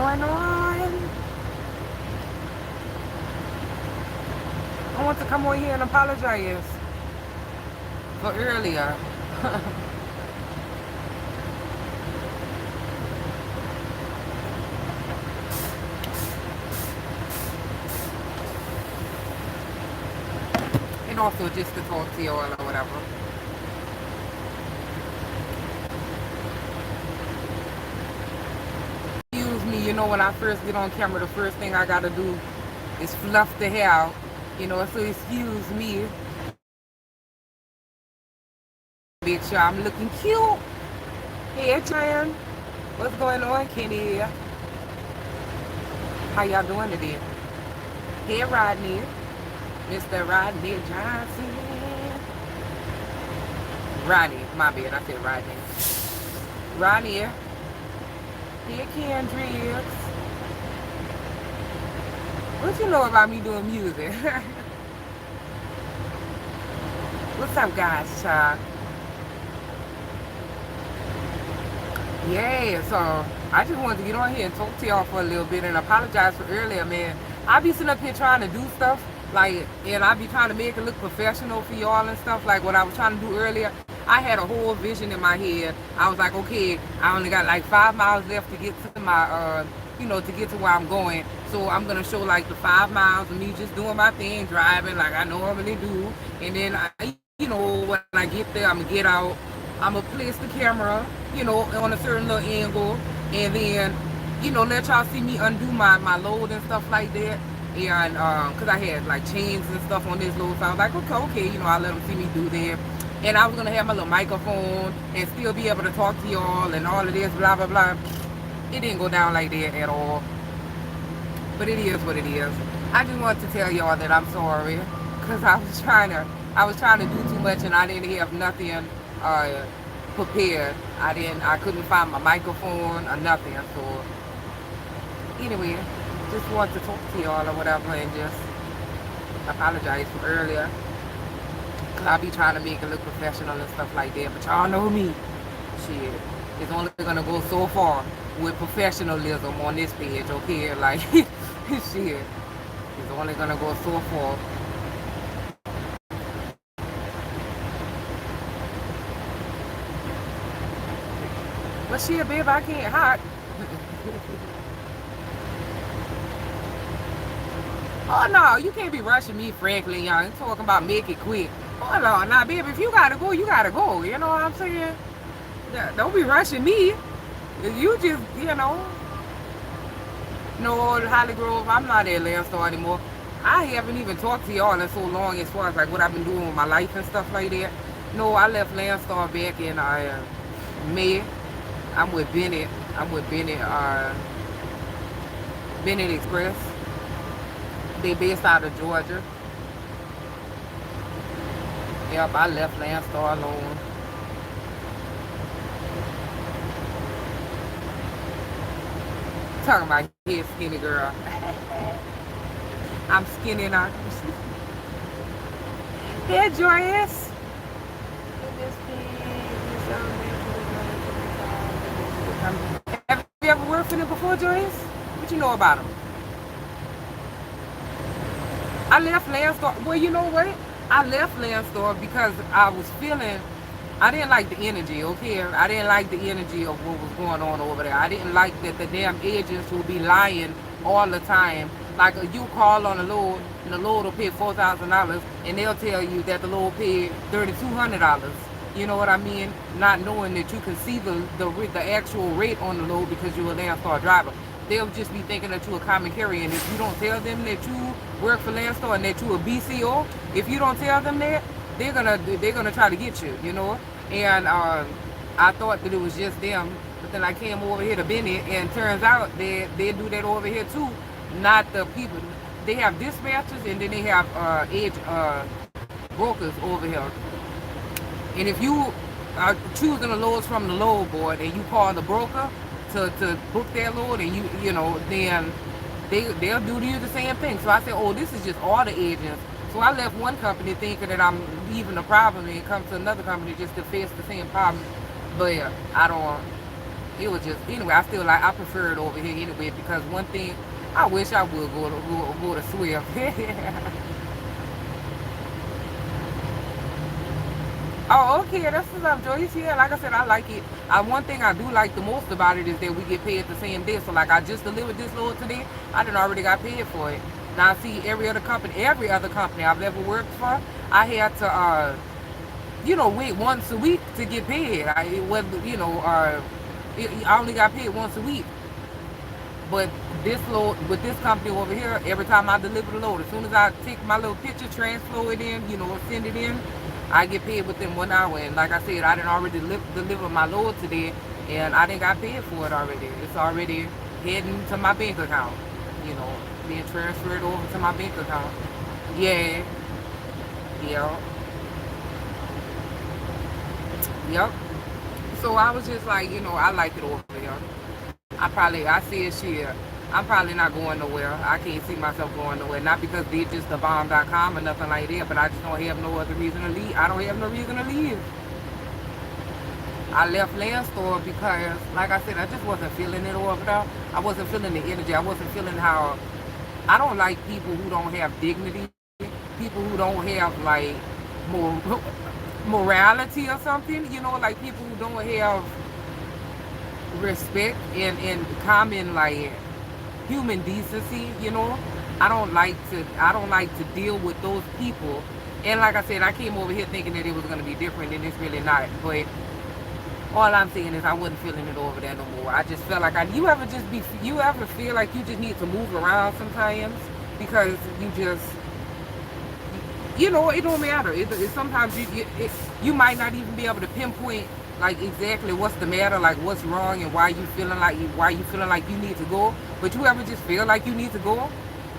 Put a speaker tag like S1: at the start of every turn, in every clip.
S1: going on? I want to come over here and apologize for earlier. And also just to talk to y'all or whatever. Excuse me, you know, when I first get on camera, the first thing I gotta do is fluff the hair out. You know, so excuse me. Make sure I'm looking cute. Hey, Tran. What's going on, Kenny? How y'all doing today? Hey, Rodney. Mr. Rodney Johnson. Rodney, my bad, I said Rodney. Rodney. Hey, Kendricks. What you know about me doing music? What's up, guys, child? Yeah, so I just wanted to get on here and talk to y'all for a little bit and apologize for earlier, man. I be sitting up here trying to do stuff, like, and I be trying to make it look professional for y'all and stuff, like what I was trying to do earlier. I had a whole vision in my head. I was like, okay, I only got like 5 miles left to get to my, you know, to get to where I'm going. So I'm going to show like the 5 miles of me just doing my thing, driving like I normally do. And then, you know, when I get there, I'm going to get out. I'm going to place the camera, you know, on a certain little angle. And then, you know, let y'all see me undo my load and stuff like that. And, because I had like chains and stuff on this load. So I was like, okay, you know, I'll let them see me do that. And I was going to have my little microphone and still be able to talk to y'all and all of this, blah, blah, blah. It didn't go down like that at all. But it is what it is. I just wanted to tell y'all that I'm sorry. Because I was trying to do too much and I didn't have nothing prepared. I couldn't find my microphone or nothing. So anyway, just want to talk to y'all or whatever and just apologize for earlier. I be trying to make it look professional and stuff like that, but y'all know me. Shit, it's only gonna go so far with professionalism on this page, okay? Like, shit, it's only gonna go so far. But shit, babe, I can't hide. Oh no, you can't be rushing me, frankly, y'all. You talking about make it quick. Oh no, nah, baby, if you gotta go, you gotta go. You know what I'm saying? Don't be rushing me. You just, you know. No, Holly Grove, I'm not at Landstar anymore. I haven't even talked to y'all in so long as far as like what I've been doing with my life and stuff like that. No, I left Landstar back in May. I'm with Bennett. Bennett Express. They based out of Georgia. Yep, I left Landstar alone. Talking about head skinny girl. I'm skinny now. Hey, Joyous. Have you ever worked for them before, Joyous? What you know about them? I left Landstar. Well, you know what? I left Landstar because I didn't like the energy, okay? I didn't like the energy of what was going on over there. I didn't like that the damn agents would be lying all the time. Like you call on a load and the load will pay $4,000 and they'll tell you that the load paid $3,200. You know what I mean? Not knowing that you can see the actual rate on the load because you're a Landstar driver. They'll just be thinking that you're a common carrier, and if you don't tell them that you work for Landstar and that you're a BCO, if you don't tell them that, they're gonna try to get you, you know. And I thought that it was just them, but then I came over here to Bennett, and turns out they do that over here too. Not the people. They have dispatchers, and then they have brokers over here. And if you are choosing the loads from the load board, and you call the broker to book their load, and you know, then they'll do to you the same thing. So I said, oh, this is just all the agents. So I left one company thinking that I'm leaving the problem and come to another company just to face the same problem. But I don't, it was just, anyway, I still like, I prefer it over here anyway, because one thing, I wish I would go to Swift. Oh, okay, that's what's up, Joyce. Yeah, like I said, I like it. One thing I do like the most about it is that we get paid the same day. So, like, I just delivered this load today. I done already got paid for it. Now, I see every other company I've ever worked for, I had to, wait once a week to get paid. I only got paid once a week. But this load, with this company over here, every time I deliver the load, as soon as I take my little picture, transfer it in, send it in, I get paid within 1 hour. And like I said, I didn't already deliver my load today, and I didn't got paid for it already. It's already heading to my bank account, being transferred over to my bank account. Yeah. Yeah. Yep. So I was just like, I like it over there. I said shit, I'm probably not going nowhere. I can't see myself going nowhere. Not because they just the bomb.com or nothing like that, but I just don't have no other reason to leave. I don't have no reason to leave. I left Landstore because, like I said, I just wasn't feeling it over there. I wasn't feeling the energy. I wasn't feeling how, I don't like people who don't have dignity. People who don't have, like, morality or something. Like people who don't have respect and common, like, human decency. I don't like to deal with those people. And like I said, I came over here thinking that it was going to be different, and it's really not. But all I'm saying is I wasn't feeling it over there no more. I just felt like you ever feel like you just need to move around sometimes because you just, it don't matter. Sometimes you might not even be able to pinpoint, like, exactly what's the matter, like what's wrong, and why you feeling like you need to go. But you ever just feel like you need to go,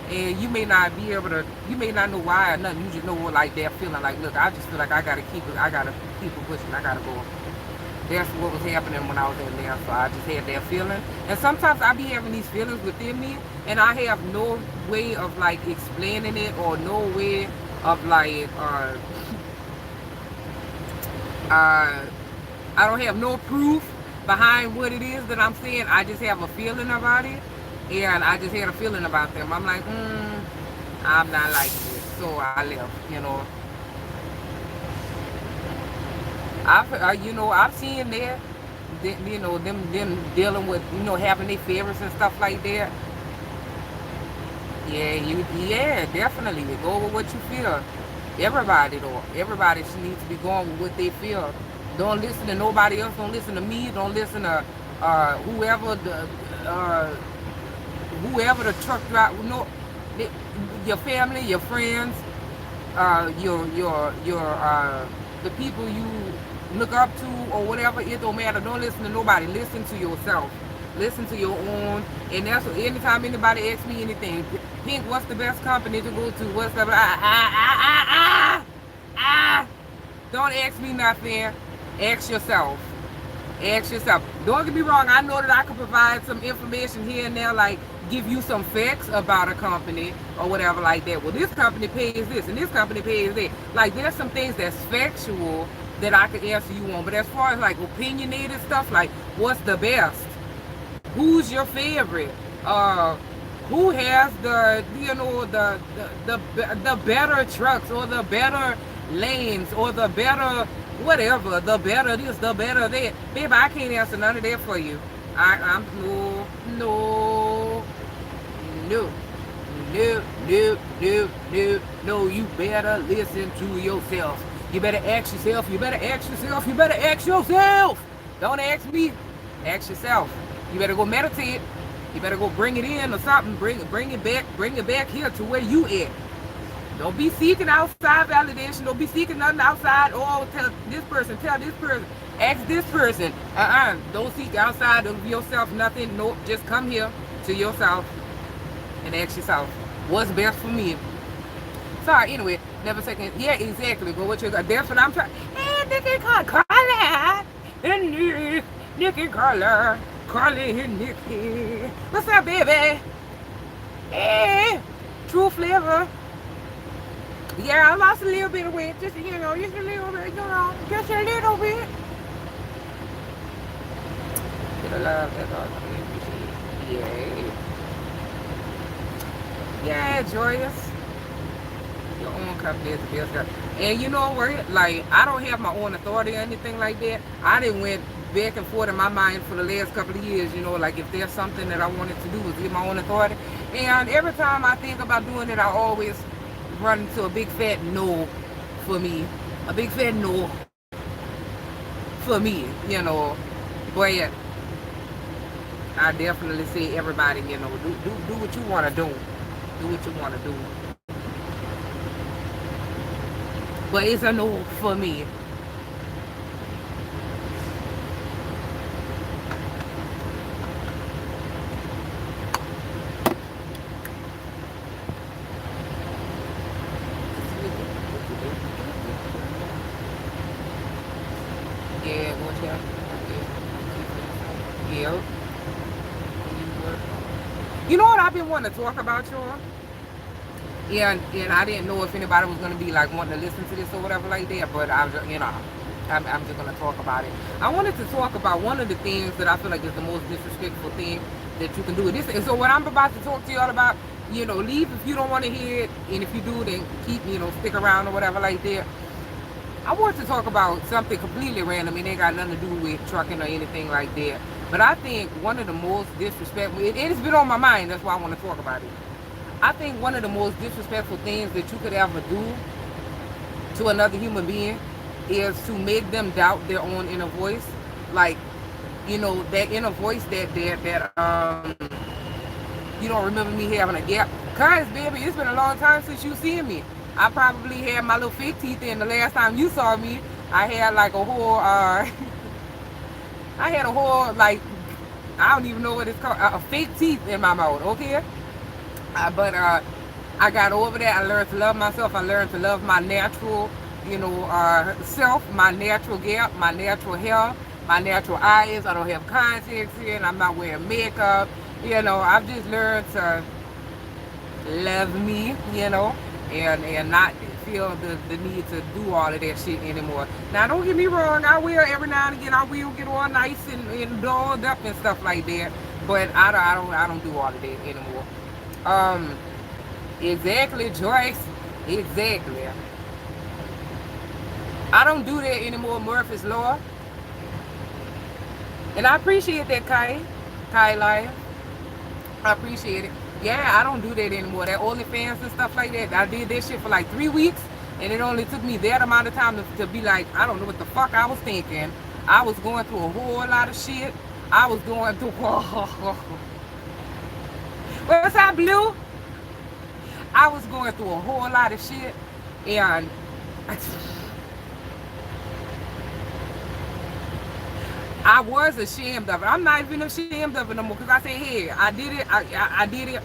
S1: and you may not know why or nothing. You just know, like, that feeling, like, look, I just feel like I gotta keep it pushing. I gotta go. That's what was happening when I was in there. So I just had that feeling. And sometimes I be having these feelings within me, and I have no way of, like, explaining it, or no way of, like, I don't have no proof behind what it is that I'm saying. I just have a feeling about it, and I just had a feeling about them. I'm like, I'm not liking it, so I left. I've seen that, them dealing with, having their favorites and stuff like that. Yeah, definitely. Go with what you feel. Everybody needs to be going with what they feel. Don't listen to nobody else. Don't listen to me. Don't listen to whoever the truck driver. Your family, your friends, the people you look up to or whatever. It don't matter. Don't listen to nobody. Listen to yourself. Listen to your own. And that's what, anytime anybody asks me anything, Pink, what's the best company to go to? What's the don't ask me nothing. Ask yourself. Don't get me wrong, I know that I can provide some information here and there, like give you some facts about a company or whatever like that. Well, this company pays this and this company pays that. Like, there's some things that's factual that I could answer you on. But as far as, like, opinionated stuff, like what's the best? Who's your favorite? Who has the better trucks, or the better lanes, or the better whatever, the better this, the better that. Baby, I can't answer none of that for you. No, you better listen to yourself. You better ask yourself. Don't ask me. Ask yourself. You better go meditate. You better go bring it in or something. Bring it back here to where you at. Don't be seeking outside validation. Don't be seeking nothing outside. Oh, tell this person. Ask this person. Don't seek outside of yourself nothing. Nope. Just come here to yourself and ask yourself, what's best for me? Sorry, anyway, never second. Yeah, exactly. Go with your, that's what I'm trying. Hey, Nikki, Carla. Nikki, Carla. Carly and Nikki. What's up, baby? Hey, True Flavor. Yeah, I lost a little bit of weight. Just a little bit. Just a little bit. Get a That's all. Yay. Yeah, joyous. Your own company is the best. And you know what? Like, I don't have my own authority or anything like that. I didn't went back and forth in my mind for the last couple of years. You know, like if there's something that I wanted to do was get my own authority. And every time I think about doing it, I always run into a big fat no for me. A big fat no for me, you know. But I definitely say everybody, you know, do what you want to do. Do what you want to do. But it's a no for me. Yeah, watch out. Yeah. You know what I've been wanting to talk about, y'all? And I didn't know if anybody was gonna be like wanting to listen to this or whatever like that, but I'm just, you know, I'm just gonna talk about it. I wanted to talk about one of the things that I feel like is the most disrespectful thing that you can do. This, and so what I'm about to talk to y'all about, you know, leave if you don't want to hear it, and if you do, then keep, you know, stick around or whatever like that. I want to talk about something completely random. It ain't got nothing to do with trucking or anything like that. But I think one of the most disrespectful, it's been on my mind, that's why I want to talk about it. I think one of the most disrespectful things that you could ever do to another human being is to make them doubt their own inner voice. Like, you know, that inner voice that you don't remember me having a gap. Cause baby, it's been a long time since you seen me. I probably had my little fake teeth in the last time you saw me. I had like a whole I had a whole, like, I don't even know what it's called, a fake teeth in my mouth, okay? But I got over that. I learned to love myself. I learned to love my natural, you know, self, my natural gap, my natural hair, my natural eyes. I don't have contacts in. I'm not wearing makeup. You know, I've just learned to love me, you know, and not feel the need to do all of that shit anymore. Now, don't get me wrong. I will every now and again. I will get all nice and dolled up and stuff like that. But I don't do all of that anymore. Exactly, Joyce. Exactly. I don't do that anymore, Murphy's Law. And I appreciate that, Kai Lion. I appreciate it. Yeah, I don't do that anymore. That OnlyFans and stuff like that. I did that shit for like 3 weeks, and it only took me that amount of time to be like, I don't know what the fuck I was thinking. I was going through a whole lot of shit. I was going through. What's up, Blue? I was going through a whole lot of shit, and I was ashamed of it. I'm not even ashamed of it no more, because I say, hey, I did it. I did it.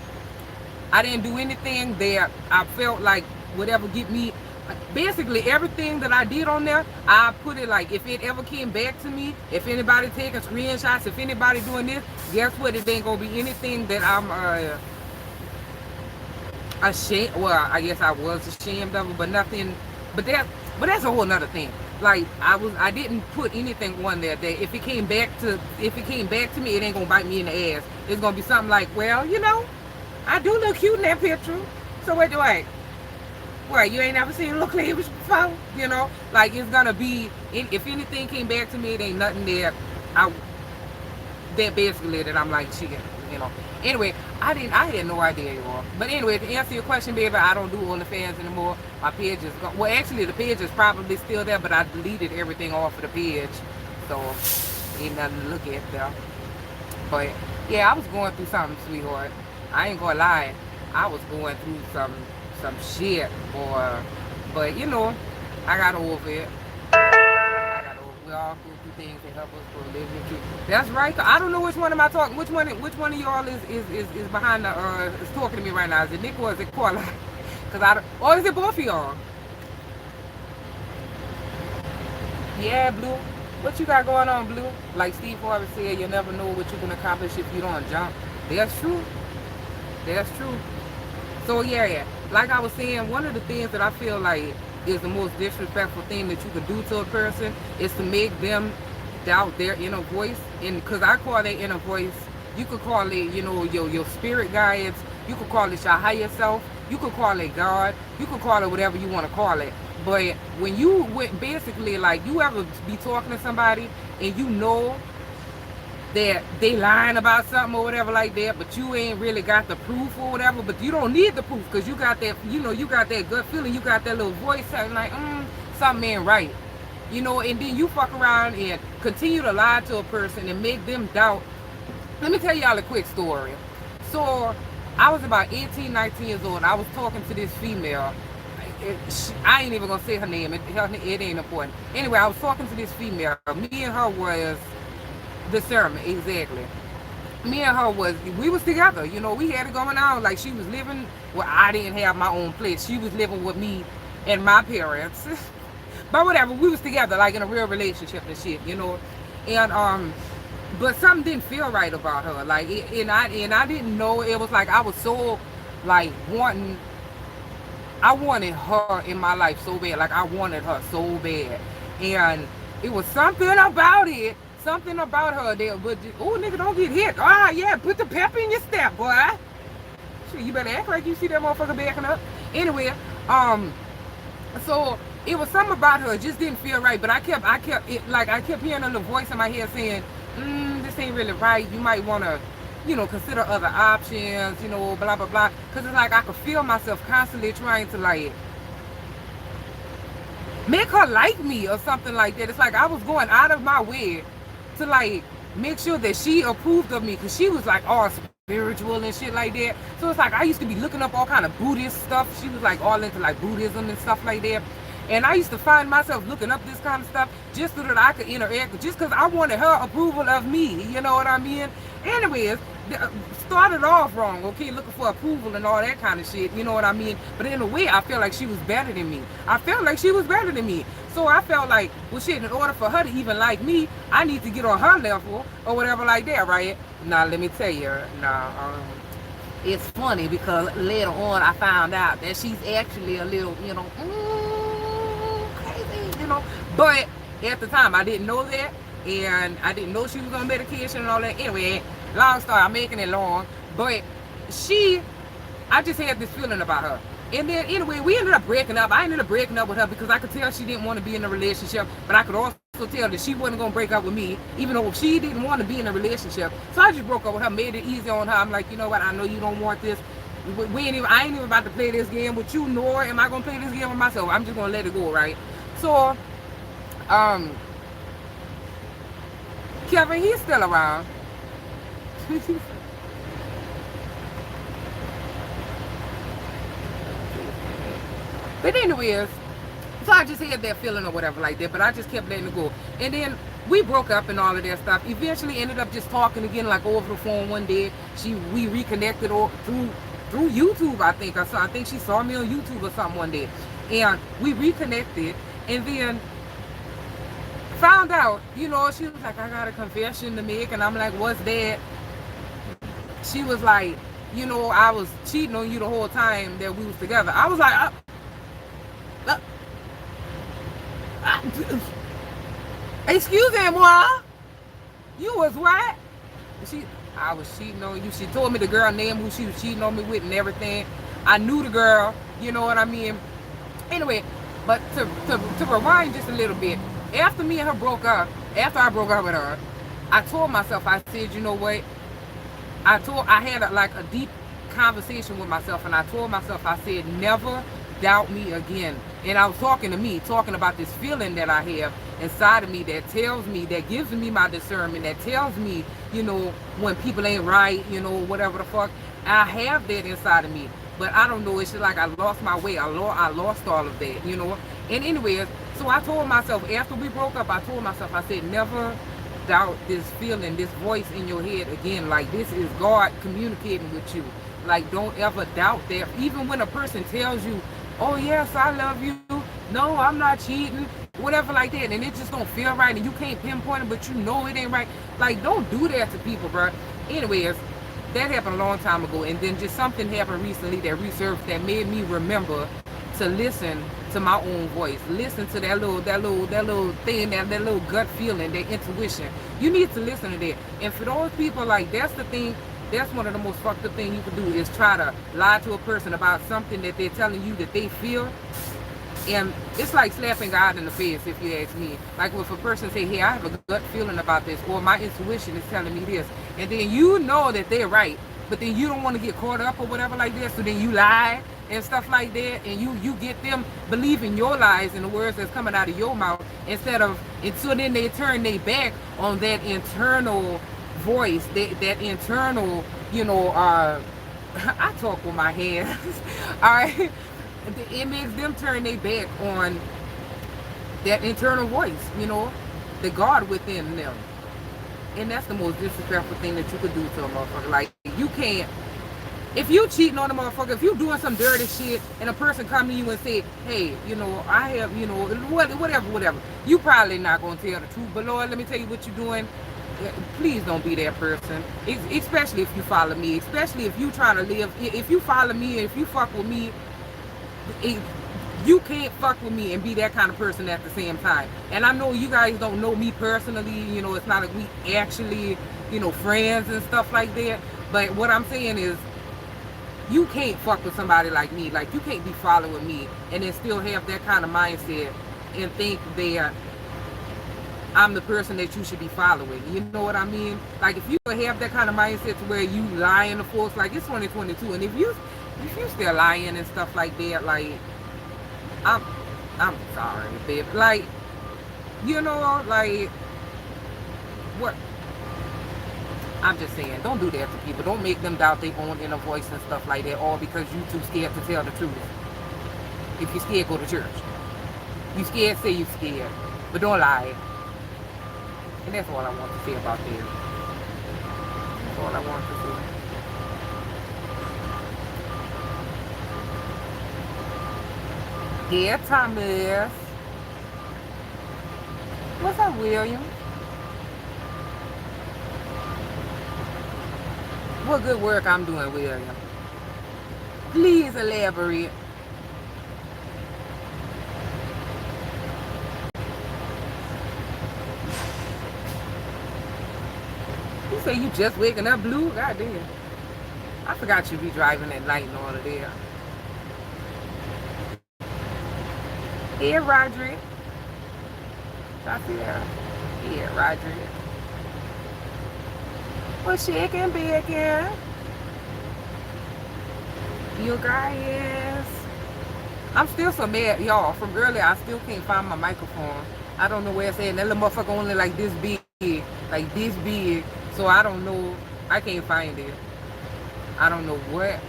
S1: I didn't do anything that I felt like would ever get me. Basically, everything that I did on there, I put it like, if it ever came back to me, if anybody taking screenshots, if anybody doing this, guess what? It ain't gonna be anything that I'm ashamed. Well, I guess I was ashamed of it, but nothing. But that's a whole nother thing. Like, I didn't put anything on there that if it came back to me, it ain't gonna bite me in the ass. It's gonna be something like, well, you know, I do look cute in that picture. So what do I? What, you ain't never seen a little cleavage before? You know, like, it's gonna be, if anything came back to me, it ain't nothing that basically that I'm like, shit, you know. Anyway, I had no idea anymore. But anyway, to answer your question, baby, I don't do OnlyFans anymore. My page is gone. Well, actually, the page is probably still there, but I deleted everything off of the page, so ain't nothing to look at there. But yeah, I was going through something, sweetheart. I ain't gonna lie, I was going through some shit, boy. But you know, I got over it. We all go through things that help us for a living. That's right. I don't know which one am I talking. Which one of y'all is behind the is talking to me right now? Is it Nick or is it Paula? Cause I don't. Or is it both of y'all? Yeah, Blue. What you got going on, Blue? Like Steve Harvey said, you never know what you can accomplish if you don't jump. That's true. That's true. So yeah. Like I was saying, one of the things that I feel like is the most disrespectful thing that you can do to a person is to make them doubt their inner voice, and because I call their inner voice, you could call it, you know, your spirit guides, you could call it your higher self, you could call it God, you could call it whatever you want to call it. But when you went, basically, like, you ever be talking to somebody and you know that they lying about something or whatever like that, but you ain't really got the proof or whatever, but you don't need the proof because you got that, you know, you got that gut feeling, you got that little voice saying like, something ain't right, you know, and then you fuck around and continue to lie to a person and make them doubt. Let me tell y'all a quick story. So I was about 18, 19 years old. I was talking to this female. I ain't even gonna say her name. It ain't important. Anyway, I was talking to this female. Me and her was discernment, exactly. Me and her we was together. You know, we had it going on. Like, she was living where I didn't have my own place. She was living with me and my parents. But whatever, we was together, like in a real relationship and shit, you know. And but something didn't feel right about her. Like, and I didn't know. It was like I was so like I wanted her in my life so bad. Like, I wanted her so bad. And it was something about it. Something about her that would, oh, nigga, don't get hit. Ah, yeah, put the pep in your step, boy. Shit, you better act like you see that motherfucker backing up. Anyway, so it was something about her. It just didn't feel right. But I kept hearing a little voice in my head saying, this ain't really right. You might want to, you know, consider other options, you know, blah, blah, blah. Because it's like I could feel myself constantly trying to, like, make her like me or something like that. It's like I was going out of my way to, like, make sure that she approved of me, because she was like all spiritual and shit like that. So it's like I used to be looking up all kind of Buddhist stuff. She was like all into like Buddhism and stuff like that. And I used to find myself looking up this kind of stuff just so that I could interact, just because I wanted her approval of me, you know what I mean? Anyways, started off wrong, okay, looking for approval and all that kind of shit, you know what I mean? But in a way, I felt like she was better than me. So I felt like, well, shit, in order for her to even like me, I need to get on her level or whatever like that, right? Now, let me tell you, it's funny because later on I found out that she's actually a little, you know, crazy, you know. But at the time, I didn't know that, and I didn't know she was on medication and all that. Anyway, long story, I'm making it long, but I just had this feeling about her. And then anyway, we ended up breaking up. I ended up breaking up with her because I could tell she didn't want to be in a relationship, but I could also tell that she wasn't going to break up with me, even though she didn't want to be in a relationship. So I just broke up with her, made it easy on her. I'm like, you know what, I know you don't want this. I ain't even about to play this game with you, nor am I going to play this game with myself. I'm just going to let it go, right? So, Kevin, he's still around. But anyways, so I just had that feeling or whatever like that, but I just kept letting it go. And then we broke up and all of that stuff. Eventually ended up just talking again, like over the phone one day. We reconnected through YouTube, I think. I think she saw me on YouTube or something one day. And we reconnected, and then found out, you know, she was like, I got a confession to make. And I'm like, what's that? She was like, you know, I was cheating on you the whole time that we was together. I was like, excuse me, moi. You was what? I was cheating on you. She told me the girl name who she was cheating on me with and everything. I knew the girl, you know what I mean? Anyway, but to rewind just a little bit, after me and her broke up, after I broke up with her, I told myself, I said, you know what? I had a deep conversation with myself, and I told myself, I said, never doubt me again. And I was talking about this feeling that I have inside of me that tells me, that gives me my discernment, that tells me, you know, when people ain't right, you know, whatever the fuck. I have that inside of me, but I don't know, it's just like I lost my way. I lost all of that, you know. And anyways, so I told myself, after we broke up, I told myself, I said, never doubt this feeling, this voice in your head again. Like, this is God communicating with you. Like, don't ever doubt that. Even when a person tells you, oh yes, I love you, no, I'm not cheating, whatever like that, and it just don't feel right, and you can't pinpoint it, but you know it ain't right. Like, don't do that to people, bro. Anyways, that happened a long time ago, and then just something happened recently that resurfaced that made me remember to listen to my own voice. Listen to that little thing, that little gut feeling, that intuition. You need to listen to that. And for those people, like, that's the thing. That's one of the most fucked up things you can do, is try to lie to a person about something that they're telling you that they feel. And it's like slapping God in the face, if you ask me. Like, if a person say, hey, I have a gut feeling about this, or my intuition is telling me this, and then you know that they're right, but then you don't want to get caught up or whatever like that, so then you lie and stuff like that, and you get them believing your lies and the words that's coming out of your mouth, until then they turn their back on that internal voice, that internal, I talk with my hands, all right? It makes them turn their back on that internal voice, the God within them. And that's the most disrespectful thing that you could do to a motherfucker. Like, you can't, if you cheating on a motherfucker, if you doing some dirty shit and a person come to you and say, hey, I have, whatever, you probably not going to tell the truth. But Lord, let me tell you what you're doing. Please don't be that person, especially if you follow me, especially if you trying to live, if you follow me, if you fuck with me, you can't fuck with me and be that kind of person at the same time. And I know you guys don't know me personally, it's not like we actually, friends and stuff like that. But what I'm saying is, you can't fuck with somebody like me. Like, you can't be following me and then still have that kind of mindset and think that I'm the person that you should be following. You know what I mean? Like, if you have that kind of mindset to where you lying to folks, like, it's 2022, and if you still lying and stuff like that, like, I'm sorry, babe. Like, like, what? I'm just saying, don't do that to people. Don't make them doubt their own inner voice and stuff like that, all because you too scared to tell the truth. If you're scared, go to church. You scared, say you scared, but don't lie. And that's all I want to say about this. That's all I want to say. Yeah, Thomas. What's up, William? What good work I'm doing, William? Please elaborate. You say you just waking up, Blue? God damn. I forgot you be driving at night and all of that. Here, Roderick. I see her. Here, Roderick. What's shaking, bacon? You guys. I'm still so mad, y'all. From earlier, I still can't find my microphone. I don't know where it's at. And that little motherfucker only like this big. Like this big. So I don't know. I can't find it. I don't know what.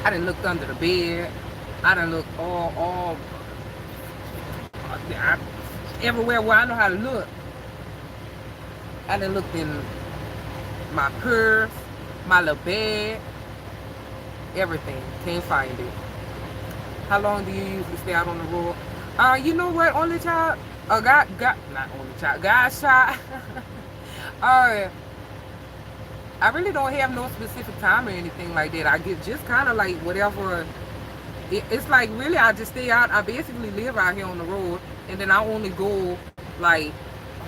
S1: I done looked under the bed. I done look all everywhere where I know how to look. I done looked in my purse, my little bag, everything. Can't find it. How long do you usually stay out on the road? You know what? Only child, not only child, God's child. I really don't have no specific time or anything like that. I get just kind of like whatever. It's like, really, I just stay out. I basically live out here on the road, and then I only go like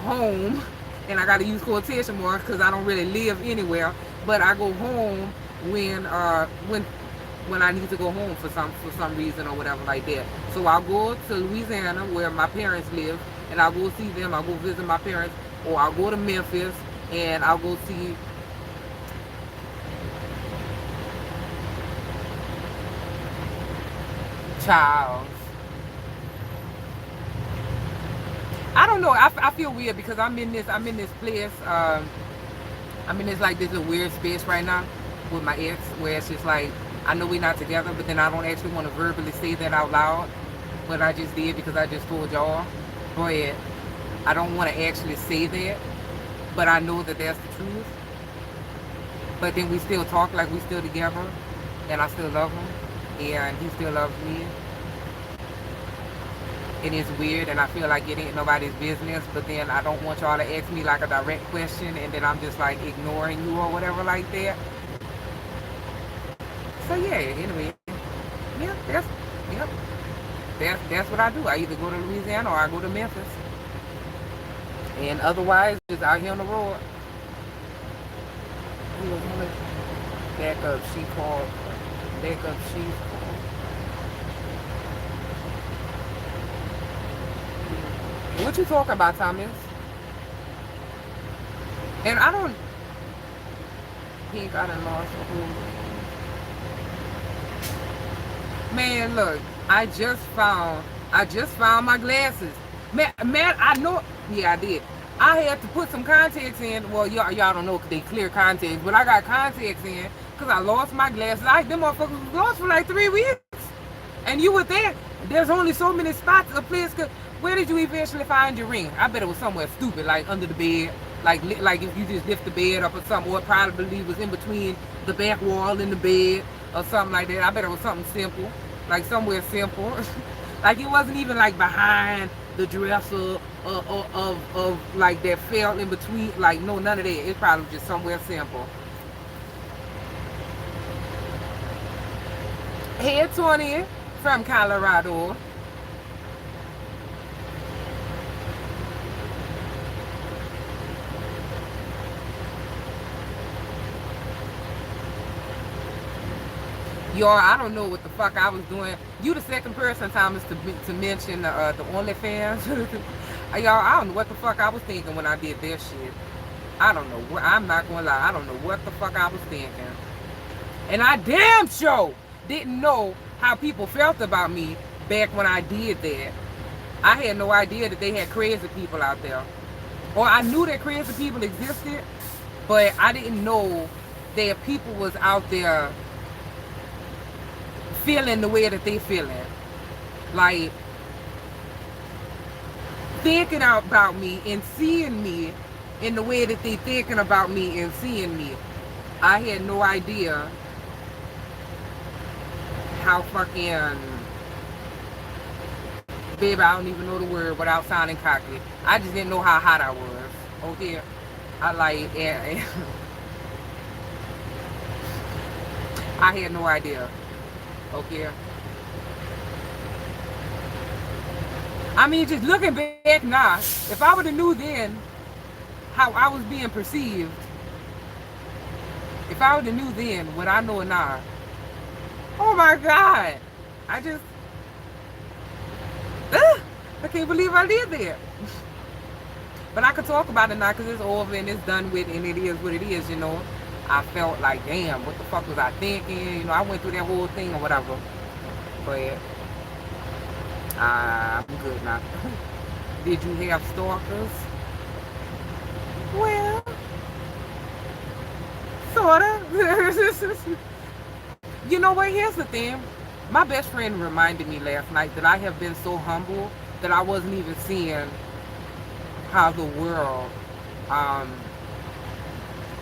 S1: home, and I got to use quotation marks because I don't really live anywhere. But I go home when I need to go home for some reason or whatever like that. So I'll go to Louisiana where my parents live, and I'll go see them. I'll go visit my parents, or I'll go to Memphis and I'll go see. Child. I don't know. I feel weird because I'm in this place. I'm in this like this weird space right now with my ex, where it's just like, I know we're not together, but then I don't actually want to verbally say that out loud, but I just did because I just told y'all. But I don't want to actually say that, but I know that that's the truth. But then we still talk like we still together, and I still love him, and he still loves me. It is weird, and I feel like it ain't nobody's business, but then I don't want y'all to ask me like a direct question, and then I'm just like ignoring you or whatever like that. So yeah, anyway, yeah. That's, yep. That's what I do. I either go to Louisiana or I go to Memphis. And otherwise, just out here on the road. Back up, she called. Back up, she called. What you talking about, Thomas? And I don't think I done lost a whole. Man, look, I just found my glasses. Man, I know. Yeah, I did. I had to put some contacts in. Well, y'all don't know because they clear contacts, but I got contacts in because I lost my glasses. Them motherfuckers was lost for like 3 weeks. And you were there. There's only so many spots a place could. Where did you eventually find your ring? I bet it was somewhere stupid, like under the bed. Like if you just lift the bed up or something, or it probably was in between the back wall and the bed or something like that. I bet it was something simple, like somewhere simple. Like it wasn't even like behind the dresser of like that fell in between. Like no, none of that. It's probably just somewhere simple. Hey, Tony from Colorado. Y'all, I don't know what the fuck I was doing. You the second person, Thomas, to mention the OnlyFans. Y'all, I don't know what the fuck I was thinking when I did that shit. I don't know. I'm not gonna lie. I don't know what the fuck I was thinking. And I damn sure didn't know how people felt about me back when I did that. I had no idea that they had crazy people out there. Or I knew that crazy people existed, but I didn't know that people was out there feeling the way that they feeling, like thinking about me and seeing me in the way that they thinking about me and seeing me. I had no idea how fucking, baby, I don't even know the word without sounding cocky. I just didn't know how hot I was. Okay, I like, and I had no idea. Okay. I mean, just looking back now, if I would have knew then how I was being perceived, if I would have knew then what I know now, oh my God, I can't believe I did that. But I could talk about it now because it's over and it's done with and it is what it is, you know. I felt like, damn, what the fuck was I thinking? You know, I went through that whole thing or whatever. But I'm good now. Did you have stalkers? Well, sorta. You know what? Here's the thing. My best friend reminded me last night that I have been so humble that I wasn't even seeing how the world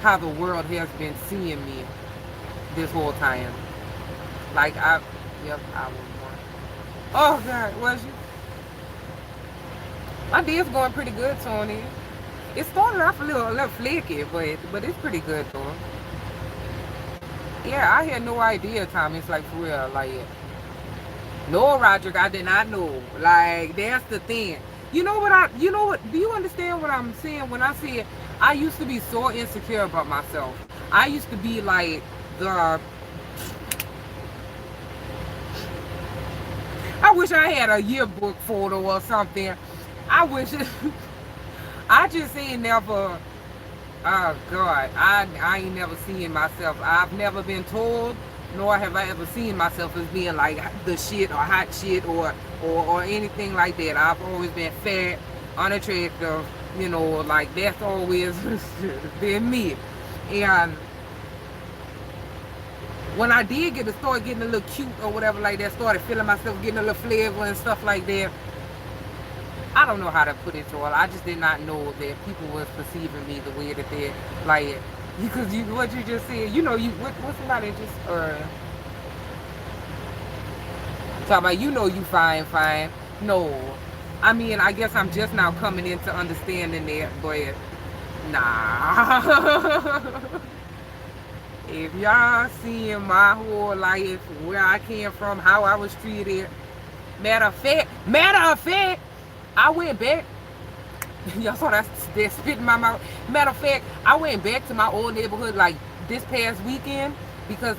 S1: has been seeing me this whole time. Like yep, I was one. Oh God, was you? My day's going pretty good, Tony. It started off a little flaky, but it's pretty good though. Yeah, I had no idea, Tommy. It's like for real, like no, Roderick, I did not know. Like that's the thing. You know what? Do you understand what I'm saying when I say I used to be so insecure about myself? I used to be like I wish I had a yearbook photo or something. I wish I just ain't never, oh God, I ain't never seen myself. I've never been told, nor have I ever seen myself as being like the shit or hot shit or anything like that. I've always been fat, unattractive, you know, like that's always been me. And when I did get to start getting a little cute or whatever like that, started feeling myself getting a little flavor and stuff like that, I don't know how to put it to all. I just did not know that people was perceiving me the way that they like, because what you just said, you know, what somebody just talking about, you know, you fine. No, I mean, I guess I'm just now coming into understanding that, but nah. If y'all seeing my whole life, where I came from, how I was treated, matter of fact, I went back. Y'all saw that spit in my mouth. Matter of fact, I went back to my old neighborhood like this past weekend because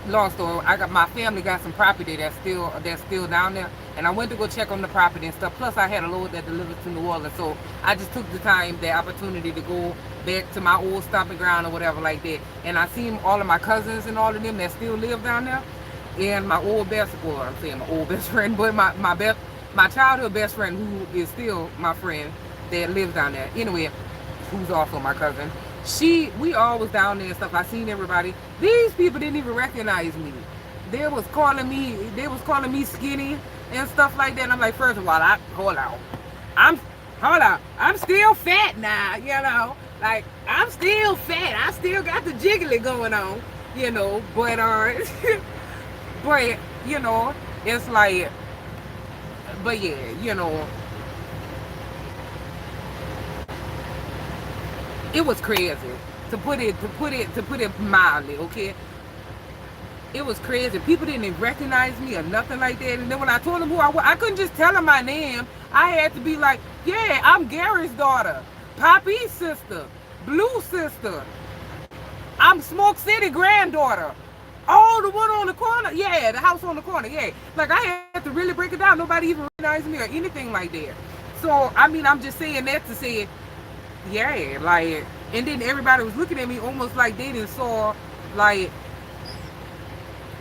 S1: long story. I got my family got some property that's still down there, and I went to go check on the property and stuff. Plus, I had a load that delivered to New Orleans, so I just took the time, the opportunity to go back to my old stomping ground or whatever like that. And I seen all of my cousins and all of them that still live down there, and my old best, well, I'm saying my old best friend, but my childhood best friend who is still my friend that lives down there. Anyway, who's also my cousin. We all was down there and stuff. I seen everybody. These people didn't even recognize me. They was calling me skinny and stuff like that. And I'm like, first of all, hold on. I'm still fat now, you know. Like, I'm still fat. I still got the jiggly going on, you know. But but you know, it's like, but yeah, you know, it was crazy to put it mildly, okay? It was crazy. People didn't even recognize me or nothing like that. And then when I told them who I was, I couldn't just tell them my name. I had to be like, yeah, I'm Gary's daughter, Poppy's sister, Blue's sister. I'm Smoke City granddaughter. Oh, the one on the corner? Yeah, the house on the corner, yeah. Like, I had to really break it down. Nobody even recognized me or anything like that. So, I mean, I'm just saying that to say, yeah, like, and then everybody was looking at me almost like they didn't saw, like,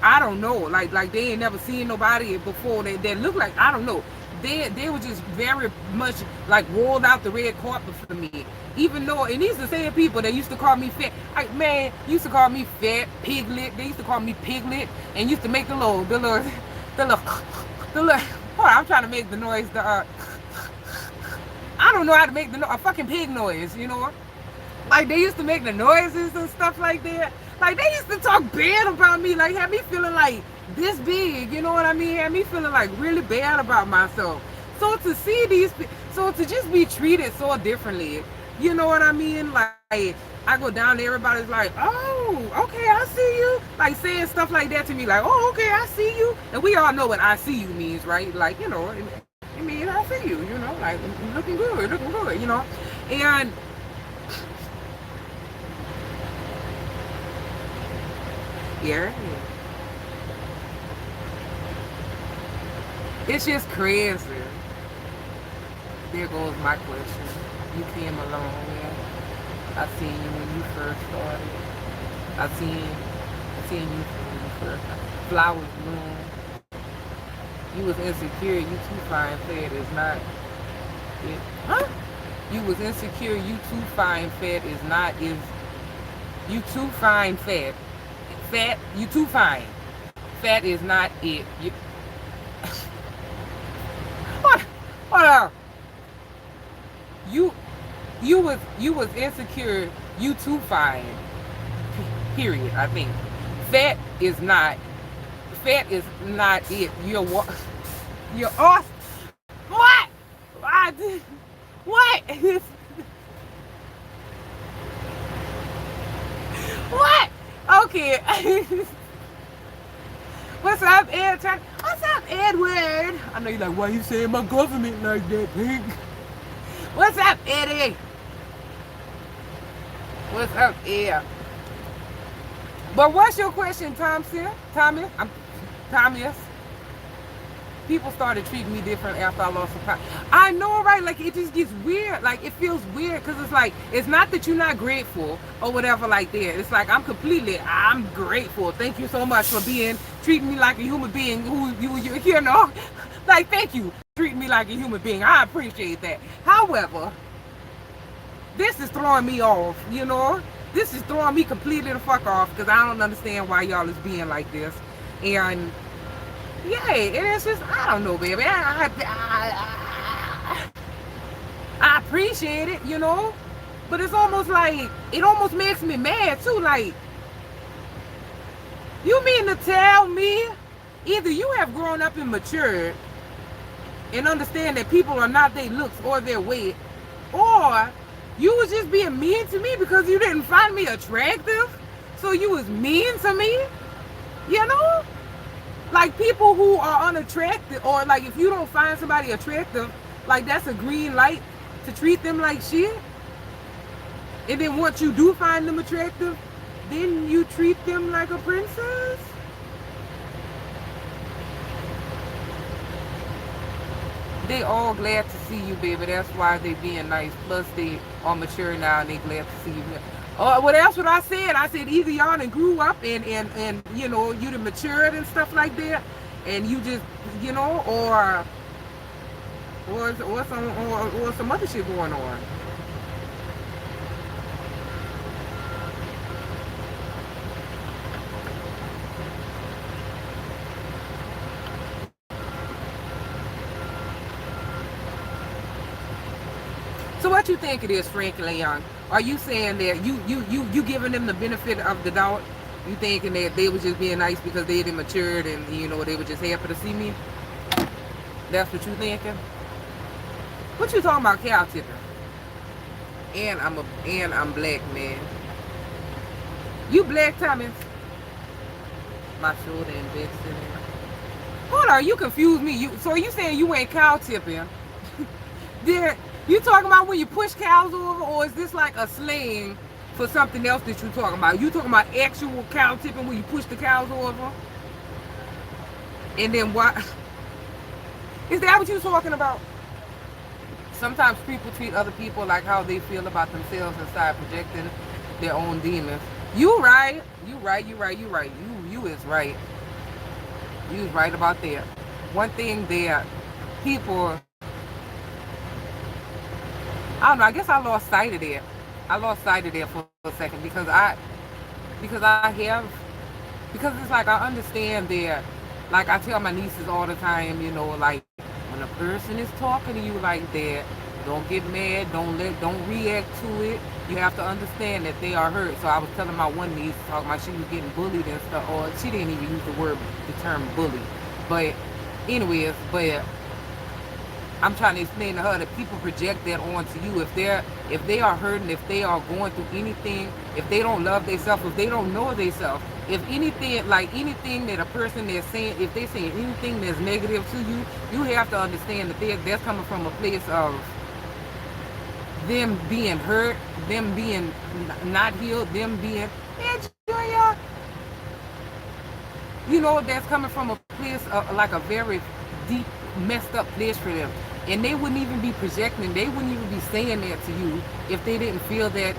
S1: I don't know, like they ain't never seen nobody before that looked like, I don't know. They were just very much like rolled out the red carpet for me. Even though, and these are the same people that used to call me fat. Like, man, used to call me fat, piglet. They used to call me piglet, and used to make the little, hold on, I'm trying to make the noise, I don't know how to make a fucking pig noise, you know? Like, they used to make the noises and stuff like that. Like, they used to talk bad about me, like, had me feeling like this big, you know what I mean? Had me feeling like really bad about myself. So to see so to just be treated so differently, you know what I mean? Like, I go down there, everybody's like, oh, okay, I see you. Like, saying stuff like that to me, like, oh, okay, I see you. And we all know what I see you means, right? Like, you know, I mean, I see you, you know, like, looking good, you know? And yeah, it's just crazy. There goes my question. You came along, yeah. I seen you when you first started. I seen you when you first started. Flowers bloom. You was insecure, you too fine, fat is not it. Huh? You was insecure, you too fine, fat is not is. You too fine, fat. Fat, you too fine. Fat is not it. What? Hold on. You was insecure, you too fine. Period, I think. Fat is not it. You're awesome. What? What? What? Okay. What's up, Ed? What's up, Edward? I know you're like, why you saying my government like that, Pink? What's up, Eddie? What's up, Ed? But what's your question, Tommy? Thomas. People started treating me different after I lost some pounds. I know, right? Like, it just gets weird. Like, it feels weird because it's like, it's not that you're not grateful or whatever like that. It's like, I'm grateful. Thank you so much for treating me like a human being who you know. Like, thank you for treating me like a human being. I appreciate that. However, this is throwing me off, you know? This is throwing me completely the fuck off because I don't understand why y'all is being like this. And yeah, and it's just, I don't know, baby. I appreciate it, you know? But it's almost like, it almost makes me mad too. Like, you mean to tell me either you have grown up and matured and understand that people are not their looks or their weight, or you was just being mean to me because you didn't find me attractive? So you was mean to me, you know? Like people who are unattractive, or like if you don't find somebody attractive, like that's a green light to treat them like shit. And then once you do find them attractive, then you treat them like a princess. They all glad to see you, baby. That's why they being nice. Plus they are mature now and they glad to see you. Oh, well, that's what I said. I said either y'all done grew up and you know, you done matured and stuff like that, and you just, you know, or some other shit going on. So what you think it is, Frankie Young? Are you saying that you giving them the benefit of the doubt? You thinking that they was just being nice because they didn't matured and you know they were just happy to see me? That's what you thinking? What you talking about, cow tipping? And I'm black, man. You black, Thomas? My shoulder invested in. Hold on, you confused me. So you saying you ain't cow tipping? Then you talking about when you push cows over, or is this like a slang for something else that you talking about? You talking about actual cow tipping when you push the cows over? And then what? Is that what you talking about? Sometimes people treat other people like how they feel about themselves inside, projecting their own demons. You right. You right. You right. You right. You is right. You is right about that. One thing that people, I don't know, I guess I lost sight of that. I lost sight of that for a second because it's like I understand that, like I tell my nieces all the time, you know, like when a person is talking to you like that, don't get mad, don't react to it. You have to understand that they are hurt. So I was telling my one niece, talking about she was getting bullied and stuff, or she didn't even use the term bully. But anyways, I'm trying to explain to her that people project that onto you. If they are hurting, if they are going through anything, if they don't love themselves, if they don't know themselves, if anything, like anything that a person is saying, if they're saying anything that's negative to you, you have to understand that that's coming from a place of them being hurt, them being not healed, them being, Junior, you know, that's coming from a place of like a very deep, messed up place for them. And they wouldn't even be projecting, they wouldn't even be saying that to you if they didn't feel that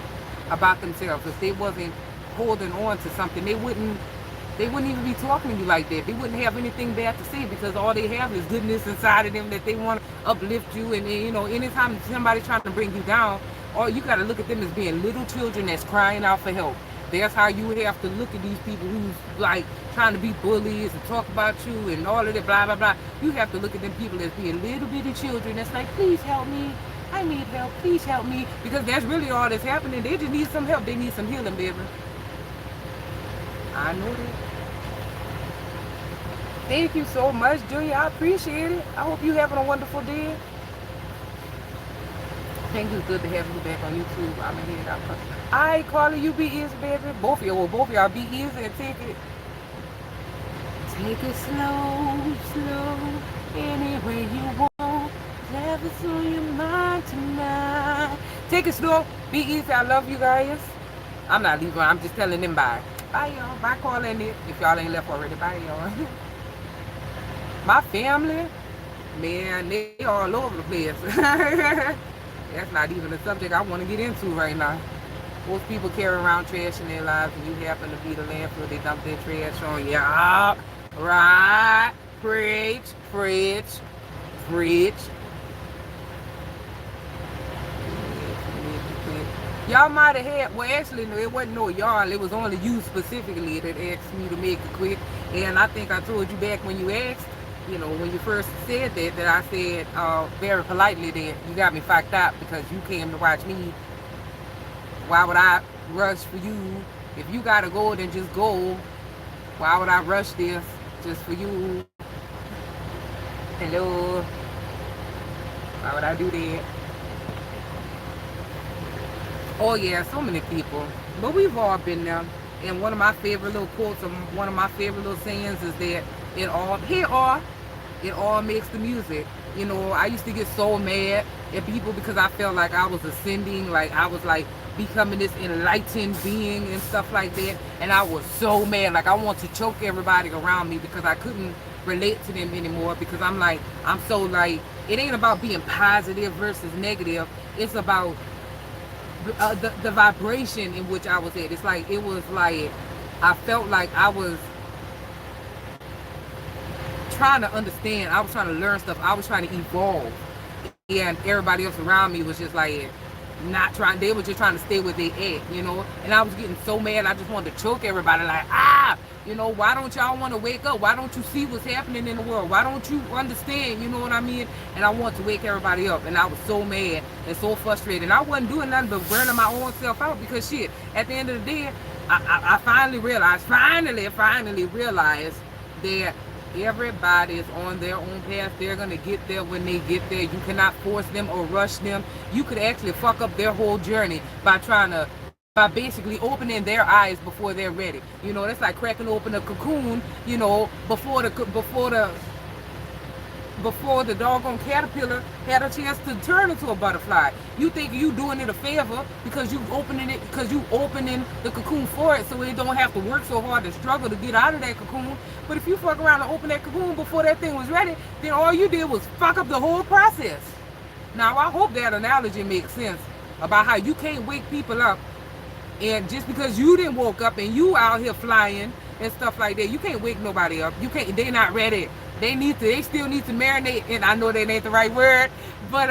S1: about themselves. If they wasn't holding on to something, they wouldn't even be talking to you like that. They wouldn't have anything bad to say because all they have is goodness inside of them that they want to uplift you. And you know, anytime somebody's trying to bring you down, or you got to look at them as being little children that's crying out for help. That's how you have to look at these people who's like trying to be bullies and talk about you and all of that blah blah blah. You have to look at them people as being little bitty children that's like, please help me, I need help, please help me. Because that's really all that's happening. They just need some help. They need some healing, baby. I know that. Thank you so much, Junior. I appreciate it. I hope you're having a wonderful day. I think it's good to have you back on YouTube. I'm gonna head out. Alright, Carly, you be easy, baby. Both of y'all be easy and take it slow, any way you want. Have it on your mind tonight. Take it slow, be easy. I love you guys. I'm not leaving. I'm just telling them bye. Bye, y'all. Bye, Carly and Nick. If y'all ain't left already, bye, y'all. My family, man, they all over the place. That's not even a subject I want to get into right now. Most people carry around trash in their lives, and you happen to be the landfill they dump their trash on. Yeah, right. Preach. Y'all might have had, well actually no, it wasn't no y'all, it was only you specifically that asked me to make it quick. And I think I told you back when you asked, you know, when you first said that I said very politely that you got me fucked up because you came to watch me. Why would I rush for you? If you gotta go, then just go. Why would I rush this just for you? Hello? Why would I do that? Oh yeah, so many people. But we've all been there. And one of my favorite little quotes, or one of my favorite little sayings, is that it all makes the music. You know, I used to get so mad at people because I felt like I was ascending, like I was like becoming this enlightened being and stuff like that. And I was so mad, like I want to choke everybody around me because I couldn't relate to them anymore, because I'm like, I'm so like, it ain't about being positive versus negative. It's about the vibration in which I was at. It's like, it was like, I felt like I was trying to understand. I was trying to learn stuff. I was trying to evolve. And everybody else around me was just like, not trying. They were just trying to stay where they at, you know. And I was getting so mad. I just wanted to choke everybody. Like, you know, why don't y'all want to wake up? Why don't you see what's happening in the world? Why don't you understand? You know what I mean? And I want to wake everybody up. And I was so mad and so frustrated. And I wasn't doing nothing but burning my own self out, because shit, at the end of the day, I finally realized that everybody is on their own path. They're going to get there when they get there. You cannot force them or rush them. You could actually fuck up their whole journey by basically opening their eyes before they're ready. You know, that's like cracking open a cocoon, you know, before the doggone caterpillar had a chance to turn into a butterfly. You think you doing it a favor because you opening the cocoon for it, so it don't have to work so hard and struggle to get out of that cocoon. But if you fuck around and open that cocoon before that thing was ready, then all you did was fuck up the whole process. Now, I hope that analogy makes sense about how you can't wake people up, and just because you didn't woke up and you out here flying and stuff like that, you can't wake nobody up. You can't. They're not ready. They still need to marinate, and I know that ain't the right word, but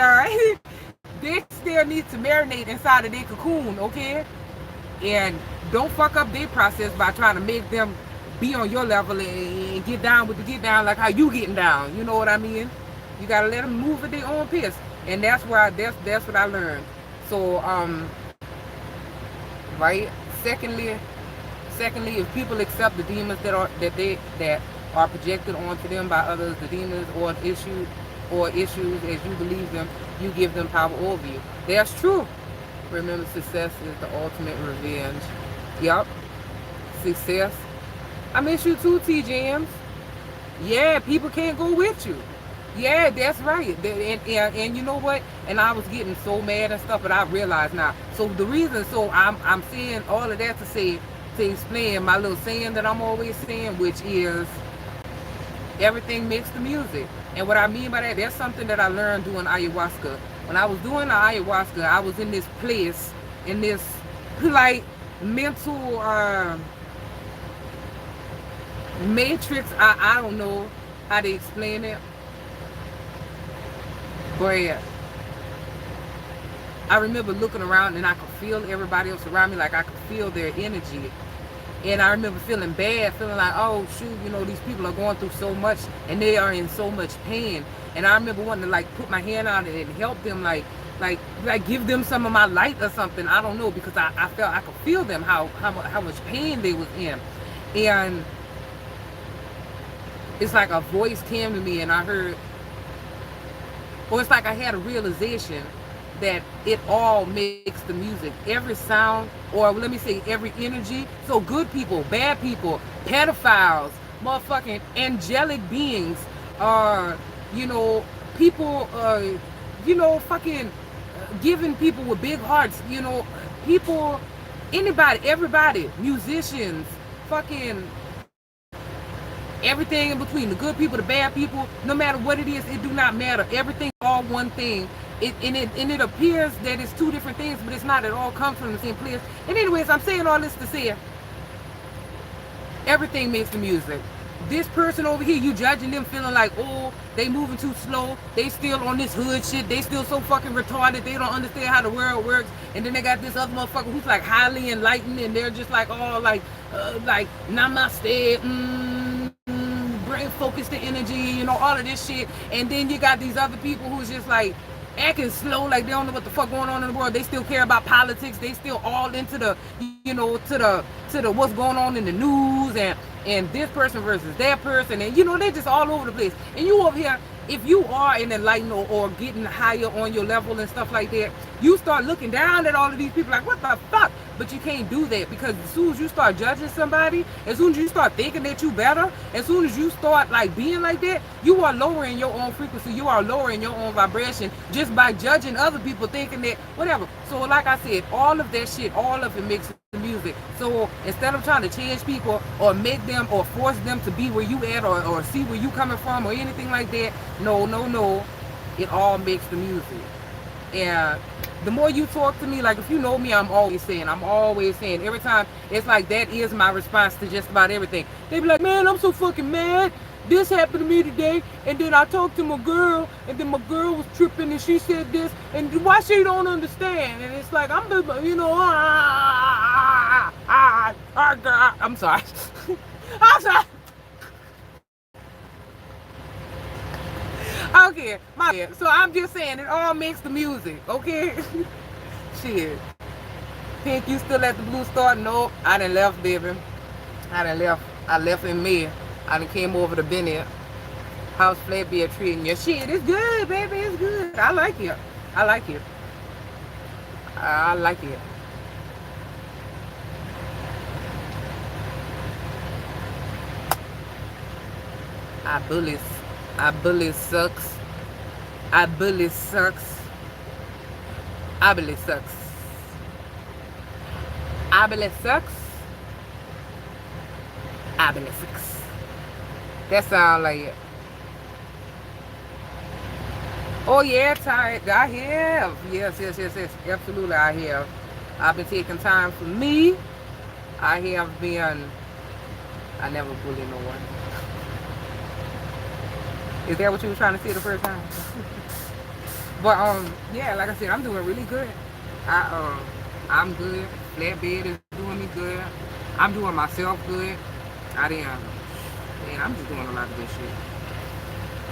S1: they still need to marinate inside of their cocoon, okay? And don't fuck up their process by trying to make them be on your level and get down with the get down like how you getting down. You know what I mean? You gotta let them move at their own pace, and that's what I learned. So right. Secondly, if people accept the demons that are projected onto them by others, the demons or issues as you believe them, you give them power over you. That's true. Remember, success is the ultimate revenge. Yup. Success. I miss you too, T Jams. Yeah, people can't go with you. Yeah, that's right. And you know what? And I was getting so mad and stuff, but I realized now. So the reason, I'm saying all of that to explain my little saying that I'm always saying, which is everything makes the music. And what I mean by that, that's something that I learned doing ayahuasca. When I was doing the ayahuasca, I was in this place, in this like mental matrix. I don't know how to explain it. But I remember looking around and I could feel everybody else around me, like I could feel their energy. And I remember feeling bad, feeling like, oh shoot, you know, these people are going through so much and they are in so much pain. And I remember wanting to like put my hand out and help them, like give them some of my light or something. I don't know, because I felt I could feel them, how much pain they was in. And it's like a voice came to me and I heard, or it's like I had a realization that it all makes the music. Every sound, or let me say every energy. So good people, bad people, pedophiles, motherfucking angelic beings, you know, people, you know, fucking giving people with big hearts, you know, people, anybody, everybody, musicians, fucking everything in between, the good people, the bad people, no matter what it is, it do not matter. Everything, all one thing. It appears that it's two different things, but it's not. It all comes from the same place. And anyways, I'm saying all this to say, everything makes the music. This person over here, you judging them, feeling like, oh, they moving too slow, they still on this hood shit, they still so fucking retarded, they don't understand how the world works. And then they got this other motherfucker who's like highly enlightened, and they're just like, oh, like namaste, brain focused the energy, you know, all of this shit. And then you got these other people who's just like acting slow, like they don't know what the fuck going on in the world. They still care about politics. They still all into the, you know, to the what's going on in the news, and this person versus that person, and you know, they just all over the place. And you over here, if you are an enlightened or getting higher on your level and stuff like that, you start looking down at all of these people like, what the fuck? But you can't do that, because as soon as you start judging somebody, as soon as you start thinking that you better, as soon as you start like being like that, you are lowering your own frequency, you are lowering your own vibration just by judging other people, thinking that whatever. So like I said, all of that shit, all of it makes the music. So instead of trying to change people or make them or force them to be where you at, or see where you coming from or anything like that, no, it all makes the music. And the more you talk to me, like if you know me, I'm always saying every time, it's like that is my response to just about everything. They be like, man, I'm so fucking mad. This happened to me today, and then I talked to my girl, and then my girl was tripping, and she said this, and why she don't understand? And it's like, I'm sorry. I'm sorry. Okay, my bad. So I'm just saying, it all makes the music, okay? Shit. Pink, you still at the Blue Star? Nope, I done left, baby. I left in May. I done came over to Bennett. House flatbed treating you. Shit, it's good, baby, it's good. I like it. I like it. I like it. I bully sucks. I bully sucks. I bully sucks. I bully sucks. I bully sucks. That sound like it. Oh yeah, tired. I have. Yes. Absolutely, I have. I've been taking time for me. I have been. I never bully no one. Is that what you were trying to say the first time? But yeah, like I said, I'm doing really good. I'm good. Flatbed is doing me good. I'm doing myself good. Man, I'm just doing a lot of good shit.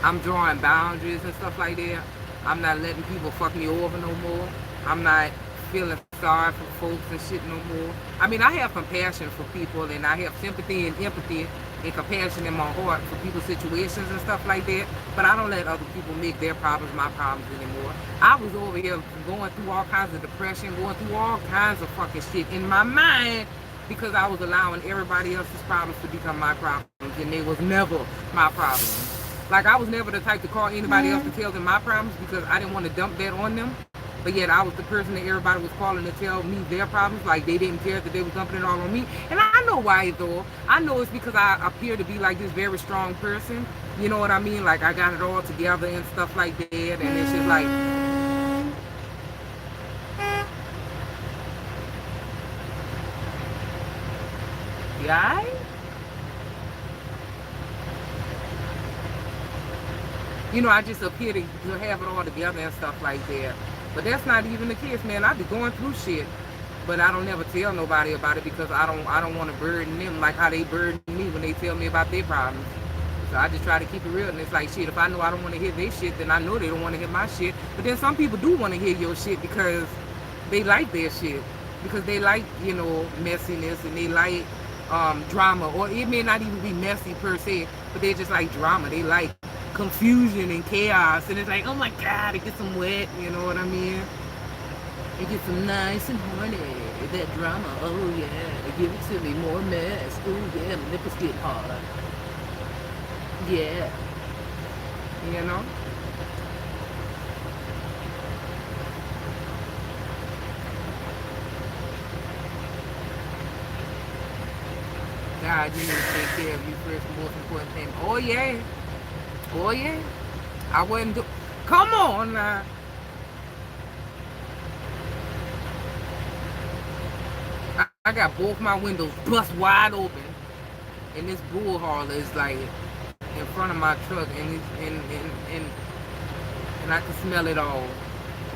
S1: I'm drawing boundaries and stuff like that. I'm not letting people fuck me over no more. I'm not feeling sorry for folks and shit no more. I mean, I have compassion for people, and I have sympathy and empathy and compassion in my heart for people's situations and stuff like that, but I don't let other people make their problems my problems anymore. I was over here going through all kinds of depression, going through all kinds of fucking shit in my mind, because I was allowing everybody else's problems to become my problems, and they was never my problems. Like, I was never the type to call anybody else to tell them my problems, because I didn't want to dump that on them. But yet I was the person that everybody was calling to tell me their problems. Like, they didn't care that they was dumping it all on me. And I know why, though. I know it's because I appear to be like this very strong person. You know what I mean? Like, I got it all together and stuff like that. And it's just like... Yeah? You know, I just appear to have it all together and stuff like that. But that's not even the case, man. I be going through shit, but I don't never tell nobody about it, because I don't want to burden them like how they burden me when they tell me about their problems. So I just try to keep it real. And it's like, shit, if I know I don't want to hear their shit, then I know they don't want to hear my shit. But then some people do want to hear your shit because they like their shit, because they like, you know, messiness, and they like drama. Or it may not even be messy per se, but they just like drama. They like confusion and chaos, and it's like, oh my god, it gets them wet, you know what I mean? It gets them nice and horny, that drama. Oh yeah, give it to me, more mess. Oh yeah, my nipples get hard. Yeah, you know. God, you need to take care of you first, most important thing. Oh yeah. Oh yeah, I wouldn't do. Come on now. I got both my windows bust wide open, and this bull hauler is like in front of my truck, and and I can smell it all.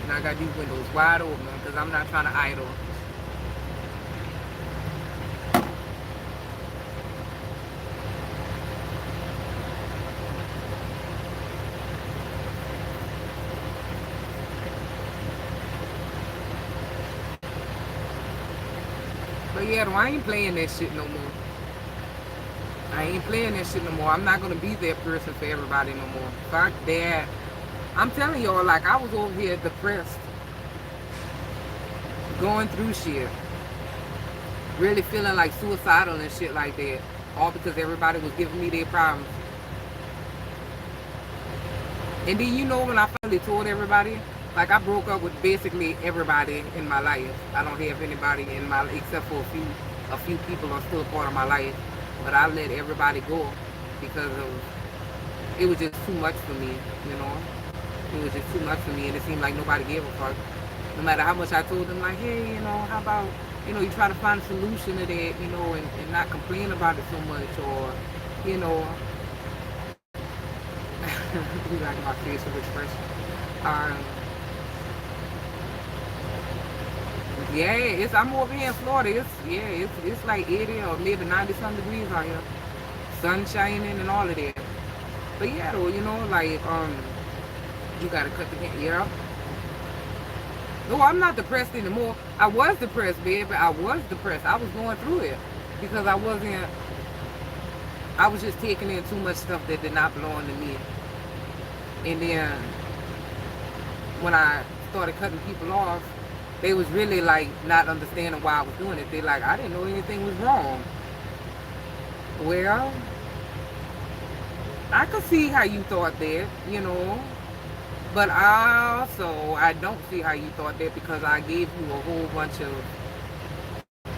S1: And I got these windows wide open because I'm not trying to idle. But yeah, though, I ain't playing that shit no more. I ain't playing that shit no more. I'm not gonna be that person for everybody no more. Fuck that. I'm telling y'all, like, I was over here depressed, going through shit. really feeling like suicidal and shit like that, all because everybody was giving me their problems. And then when I finally told everybody, like I broke up with basically everybody in my life. I don't have anybody in my except for a few people are still part of my life, but I let everybody go because of it was just too much for me, you know. It was just too much for me, and it seemed like nobody gave a fuck. No matter how much I told them, like, hey, how about, you try to find a solution to that, and not complain about it so much, or, you know, you like my facial expression. Um, yeah, I'm over here in Florida. It's like 80 or maybe 90 some degrees out here, sun shining and all of that. But yeah, though, like you gotta cut the hair. Yeah. No, I'm not depressed anymore. I was depressed, baby. I was depressed. I was going through it because I was just taking in too much stuff that did not belong to me. And then when I started cutting people off, they was really like not understanding why I was doing it. They like, I didn't know anything was wrong. Well, I could see how you thought that, but I don't see how you thought that because I gave you a whole bunch of,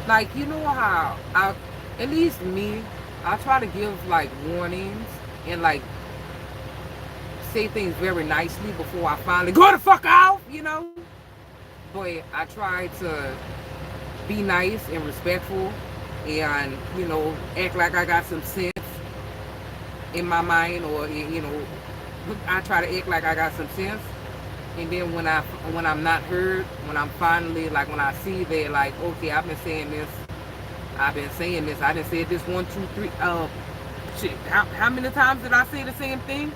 S1: like, how at least me, I try to give like warnings and like say things very nicely before I finally go the fuck out, But I try to be nice and respectful and, act like I got some sense in my mind, or, I try to act like I got some sense. And then when I'm not heard, when I'm finally, like, when I see that, like, okay, I've been saying this, I done said this 1, 2, 3, shit, how many times did I say the same thing?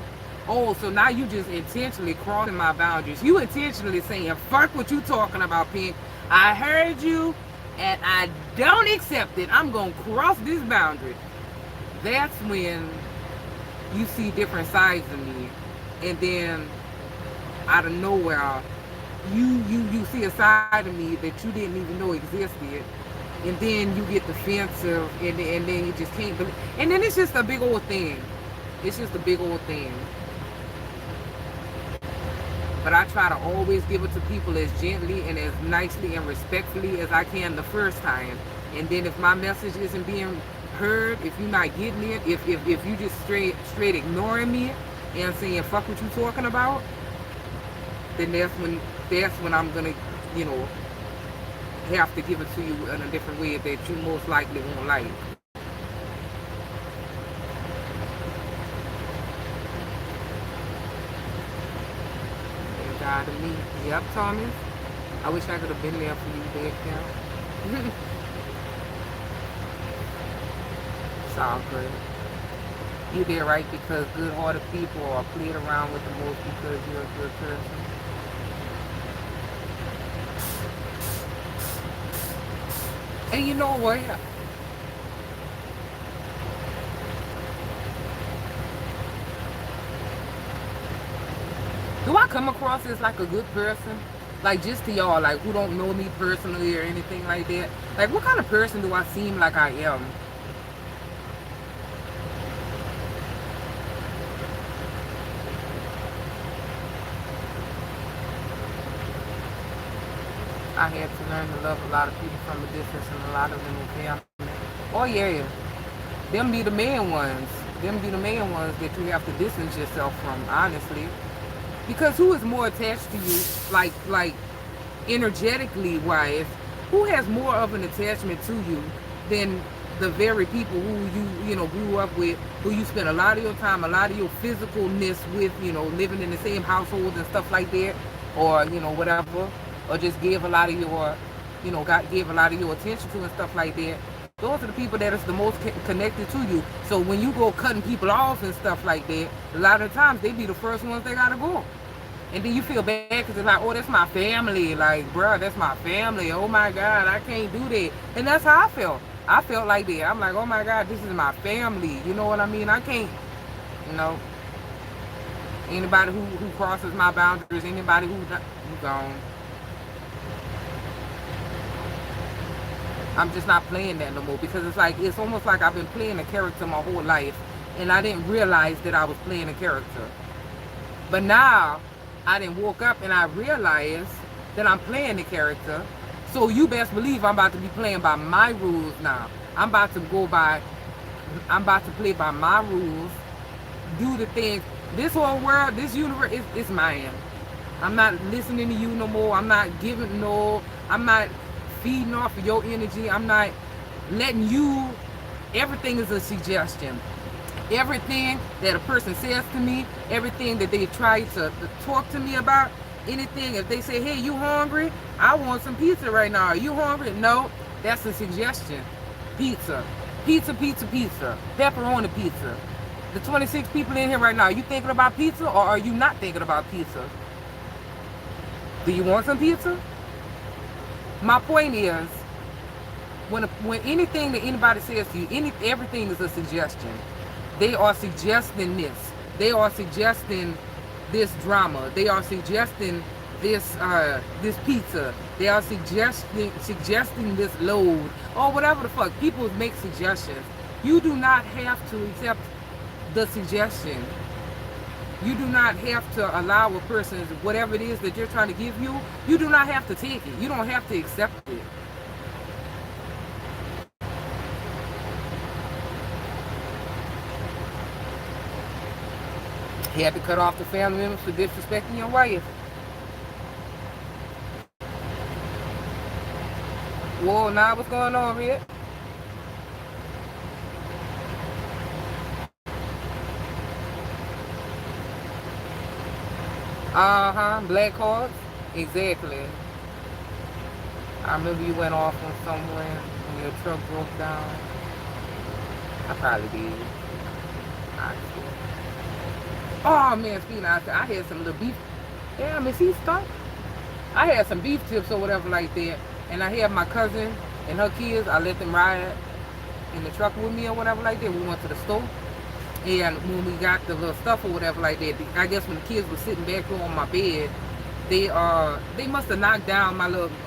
S1: Oh, so now you just intentionally crossing my boundaries. You intentionally saying, fuck what you talking about, Pink. I heard you, and I don't accept it. I'm going to cross this boundary. That's when you see different sides of me. And then, out of nowhere, you see a side of me that you didn't even know existed. And then you get defensive, and then you just can't believe. And then it's just a big old thing. It's just a big old thing. But I try to always give it to people as gently and as nicely and respectfully as I can the first time. And then if my message isn't being heard, if you're not getting it, if you just straight ignoring me and saying fuck what you talking about, then that's when I'm gonna, have to give it to you in a different way that you most likely won't like. To me. Yep, Thomas. I wish I could have been there for you back now. It's all good. You did right because good-hearted people are played around with the most because you're a good person. And you know what? Do I come across as like a good person? Like, just to y'all, like, who don't know me personally or anything like that? Like, what kind of person do I seem like I am? I had to learn to love a lot of people from a distance, and a lot of them were family. Oh yeah, them be the main ones. Them be the main ones that you have to distance yourself from, honestly. Because who is more attached to you, like energetically wise, who has more of an attachment to you than the very people who you grew up with, who you spent a lot of your time, a lot of your physicalness with, living in the same household and stuff like that, or whatever, or just gave a lot of your, gave a lot of your attention to and stuff like that. Those are the people that is the most connected to you. So when you go cutting people off and stuff like that, a lot of times they be the first ones that gotta go. And then you feel bad because it's like, oh, that's my family. Like, bruh, that's my family. Oh my God, I can't do that. And that's how I felt. I felt like that. I'm like, oh my God, this is my family. You know what I mean? I can't, anybody who crosses my boundaries, anybody who gone. I'm just not playing that no more, because it's like, it's almost like I've been playing a character my whole life, and I didn't realize that I was playing a character. But now I didn't woke up and I realized that I'm playing the character. So you best believe I'm about to be playing by my rules now. I'm about to play by my rules, do the things. This whole world, this universe, is mine. I'm not listening to you no more. I'm not I'm not feeding off of your energy. I'm not letting you, everything is a suggestion. Everything that a person says to me, everything that they try to talk to me about, anything, if they say, hey, you hungry? I want some pizza right now. Are you hungry? No, that's a suggestion. Pizza. Pizza, pizza, pizza. Pepperoni pizza. The 26 people in here right now, are you thinking about pizza, or are you not thinking about pizza? Do you want some pizza? My point is, when anything that anybody says to you, everything is a suggestion. They are suggesting this. They are suggesting this drama. They are suggesting this pizza. They are suggesting this load, or whatever the fuck. People make suggestions. You do not have to accept the suggestion. You do not have to allow a person, whatever it is that they're trying to give you, you do not have to take it. You don't have to accept it. He had to cut off the family members for disrespecting your wife. Whoa, now what's going on, Red? Black cards? Exactly. I remember you went off on somewhere when your truck broke down. I probably did. Oh man, speaking of, I had some little beef. Damn, is he stuck? I had some beef tips or whatever like that, and I had my cousin and her kids. I let them ride in the truck with me or whatever like that. We went to the store, and when we got the little stuff or whatever like that, I guess when the kids were sitting back on my bed, they must have knocked down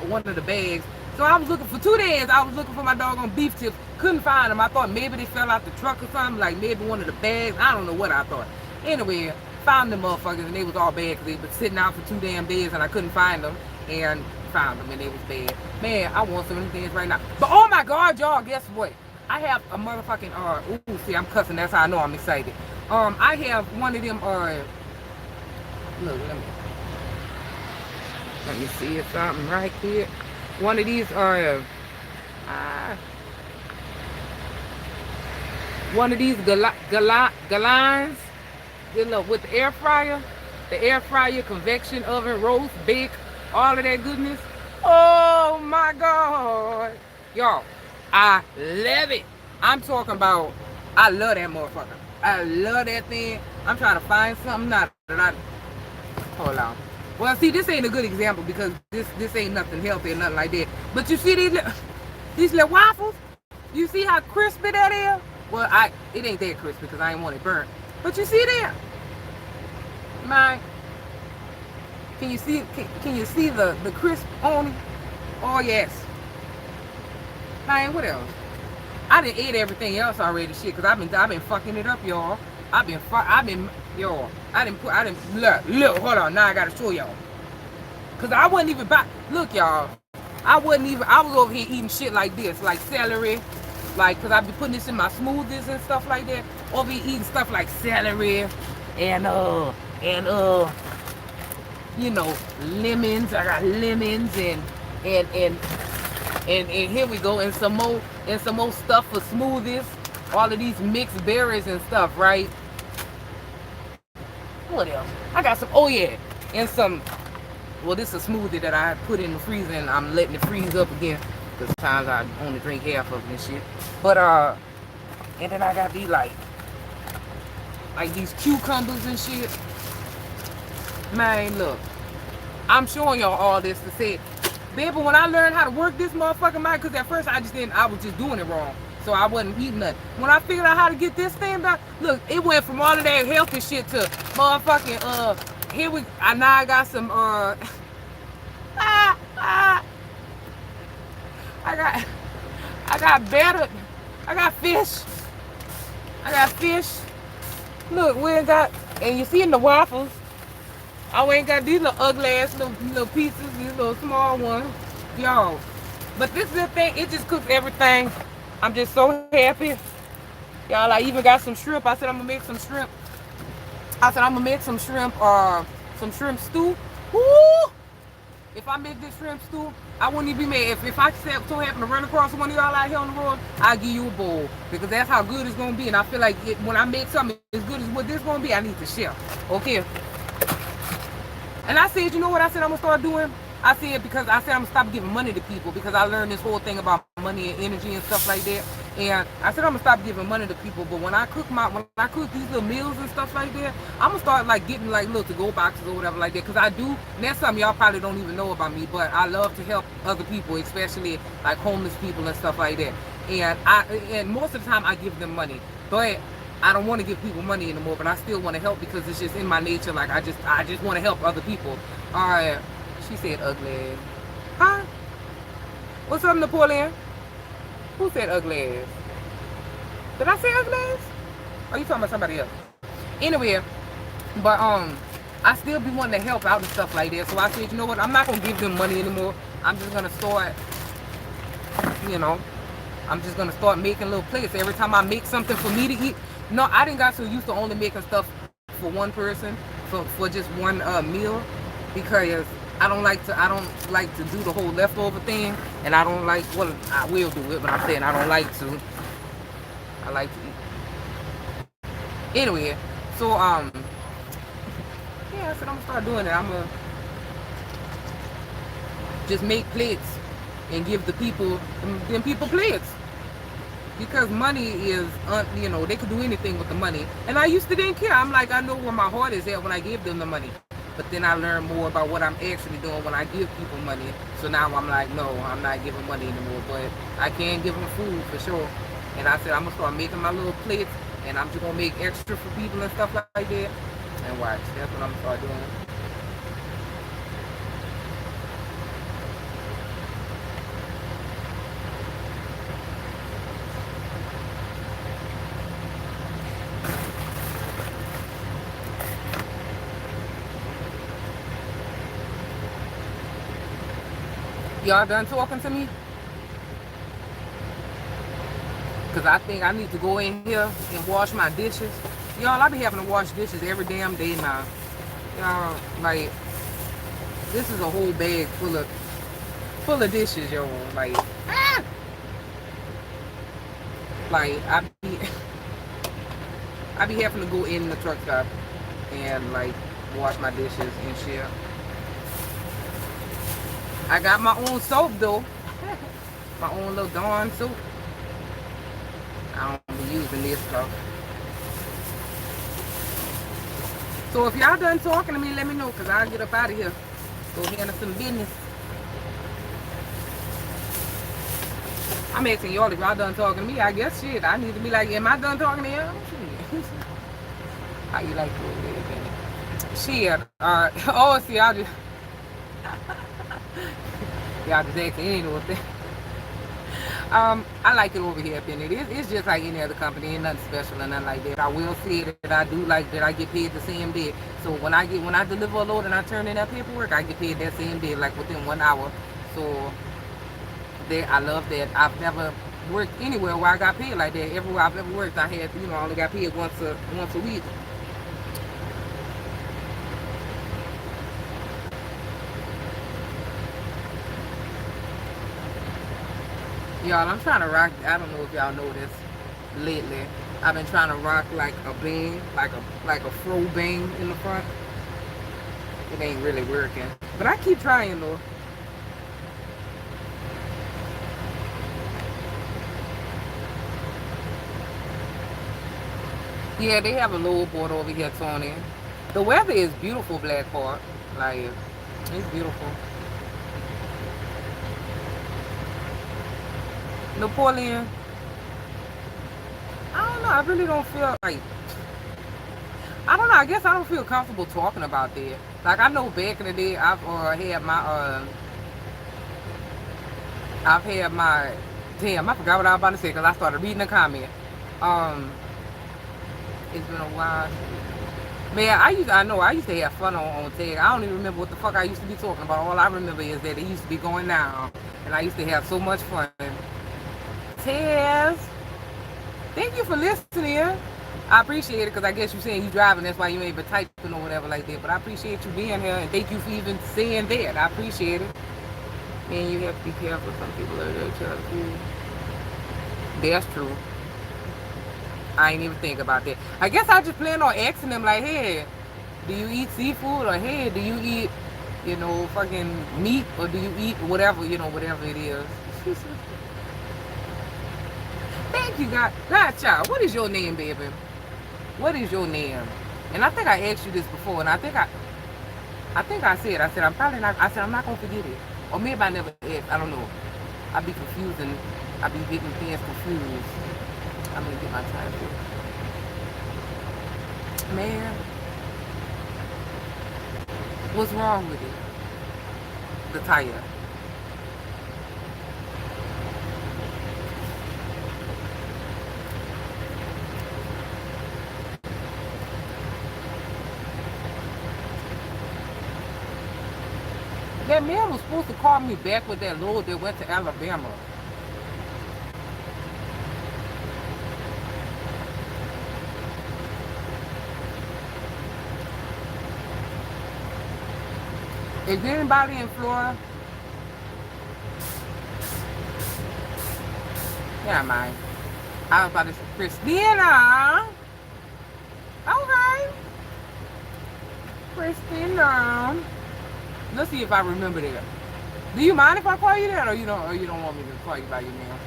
S1: one of the bags. So I was looking for 2 days. I was looking for my doggone beef tips. Couldn't find them. I thought maybe they fell out the truck or something, like maybe one of the bags. I don't know what I thought. Anyway, found them motherfuckers, and they was all bad because they been sitting out for 2 damn days, and I couldn't find them, and found them, and they was bad. Man, I want some of these things right now. But oh my God, y'all, guess what? I have a motherfucking see, I'm cussing. That's how I know I'm excited. I have one of them look, let me see if something right here. One of these one of these galans. With the air fryer, convection oven, roast, bake, all of that goodness. Oh my God. Y'all, I love it. I'm talking about, I love that motherfucker. I love that thing. I'm trying to find something now that hold on. Well, see, this ain't a good example because this ain't nothing healthy or nothing like that. But you see these little waffles? You see how crispy that is? Well, it ain't that crispy because I ain't want it burnt. But you see there, man. Can you see the crisp on it? Oh yes. Man, what else? I done ate everything else already, shit. Cause I've been fucking it up, y'all. Y'all. Look. Hold on. Now I gotta show y'all. Cause I wasn't even look, y'all. I was over here eating shit like this, like celery. Like, cause I be putting this in my smoothies and stuff like that. Over here eating stuff like celery and you know, lemons. I got lemons and here we go, and some more stuff for smoothies. All of these mixed berries and stuff, right? What else? I got some, oh yeah, and some, well, this is a smoothie that I put in the freezer and I'm letting it freeze up again. Because sometimes I only drink half of it and shit. But, and then I got these, like these cucumbers and shit. Man, look. I'm showing y'all all this to say, baby, when I learned how to work this motherfucking mind, because at first I was just doing it wrong. So I wasn't eating nothing. When I figured out how to get this thing back, look, it went from all of that healthy shit to motherfucking, now I got some, I got better. I got fish. I got fish. Look, we ain't got, and you see in the waffles, I ain't got these little ugly ass little pieces, these little small ones, y'all. But this is the thing, it just cooks everything. I'm just so happy. Y'all, I even got some shrimp. I said I'm gonna make some shrimp. I said I'm gonna make some shrimp stew. Woo! If I make this shrimp stew, I wouldn't even be mad. If I so happen to run across one of y'all out here on the road, I'll give you a bowl. Because that's how good it's going to be. And I feel like when I make something as good as what this going to be, I need to share. Okay? And I said, you know what I said I'm going to start doing? I said I'm going to stop giving money to people because I learned this whole thing about money and energy and stuff like that. And I said I'm gonna stop giving money to people, but when I cook these little meals and stuff like that, I'm gonna start like getting like little to-go boxes or whatever like that. Cause I do, and that's something y'all probably don't even know about me, but I love to help other people, especially like homeless people and stuff like that. And most of the time I give them money, but I don't want to give people money anymore. But I still want to help because it's just in my nature. Like I just want to help other people. She said ugly. Huh? What's up, Napoleon? Who said ugly ass? Did I say ugly ass? Or are you talking about somebody else? Anyway, but I still be wanting to help out and stuff like that. So I said, you know what? I'm not gonna give them money anymore. I'm just gonna start, I'm just gonna start making little plates. Every time I make something for me to eat. No, I didn't got so used to only making stuff for one person, for just one meal, because I don't like to do the whole leftover thing, and I don't like, well, I will do it, but I'm saying I don't like to. I like to eat. Anyway, so yeah, I said I'm gonna start doing it. I'm gonna just make plates and give the people, them people plates. Because money is, they could do anything with the money. And I used to didn't care. I'm like, I know where my heart is at when I give them the money. But then I learned more about what I'm actually doing when I give people money. So now I'm like, no, I'm not giving money anymore. But I can give them food for sure. And I said, I'm going to start making my little plates. And I'm just going to make extra for people and stuff like that. And watch. That's what I'm going to start doing. Y'all done talking to me? Because I think I need to go in here and wash my dishes. Y'all, I be having to wash dishes every damn day now. Y'all, like, this is a whole bag full of dishes, y'all. Like, like I be having to go in the truck stop and like wash my dishes and shit. I got my own soap though. My own little Dawn soap. I don't be using this stuff. So if y'all done talking to me, let me know, because I'll get up out of here. Go handle some business. I'm asking y'all if y'all done talking to me. I guess shit. I need to be like, am I done talking to y'all? How you like it? Shit. Oh, see, y'all just asking any little thing. I like it over here, Penny. It's just like any other company. Ain't nothing special or nothing like that. I will say that I do like that I get paid the same day. So when I deliver a load and I turn in that paperwork, I get paid that same day, like within 1 hour. So I love that. I've never worked anywhere where I got paid like that. Everywhere I've ever worked, I had, I only got paid once a week. Y'all, I'm trying to rock, I don't know if y'all know this, lately. I've been trying to rock like a bang, like a fro bang in the front. It ain't really working. But I keep trying though. Yeah, they have a low board over here, Tony. The weather is beautiful, Black Park. Like, it's beautiful. Napoleon, I don't know. I really don't feel like, I don't know. I guess I don't feel comfortable talking about that. Like, I know back in the day, I've had my Damn, I forgot what I was about to say because I started reading the comment. Um, it's been a while. Man, I used to have fun on tag. I don't even remember what the fuck I used to be talking about. All I remember is that it used to be going down, and I used to have so much fun. Taz, thank you for listening. I appreciate it because I guess you're saying you driving, that's why you ain't been typing or whatever like that. But I appreciate you being here, and thank you for even saying that. I appreciate it. And you have to be careful. Some people are there trying to. That's true. I ain't even think about that. I guess I just plan on asking them like, hey, do you eat seafood? Or hey, do you eat, fucking meat? Or do you eat whatever, whatever it is. Thank you, God. God, child, what is your name, baby? What is your name? And I think I asked you this before, and I think I said I'm probably not. I said I'm not gonna forget it, or maybe I never asked. I don't know. I be confused and I be getting things confused. I'm gonna get my time here. Man, what's wrong with it? The tire. That man was supposed to call me back with that load that went to Alabama. Is anybody in Florida? Yeah, mind. I was about to say Christina. Okay. Christina. Let's see if I remember that. Do you mind if I call you that, or you don't want me to call you by your name?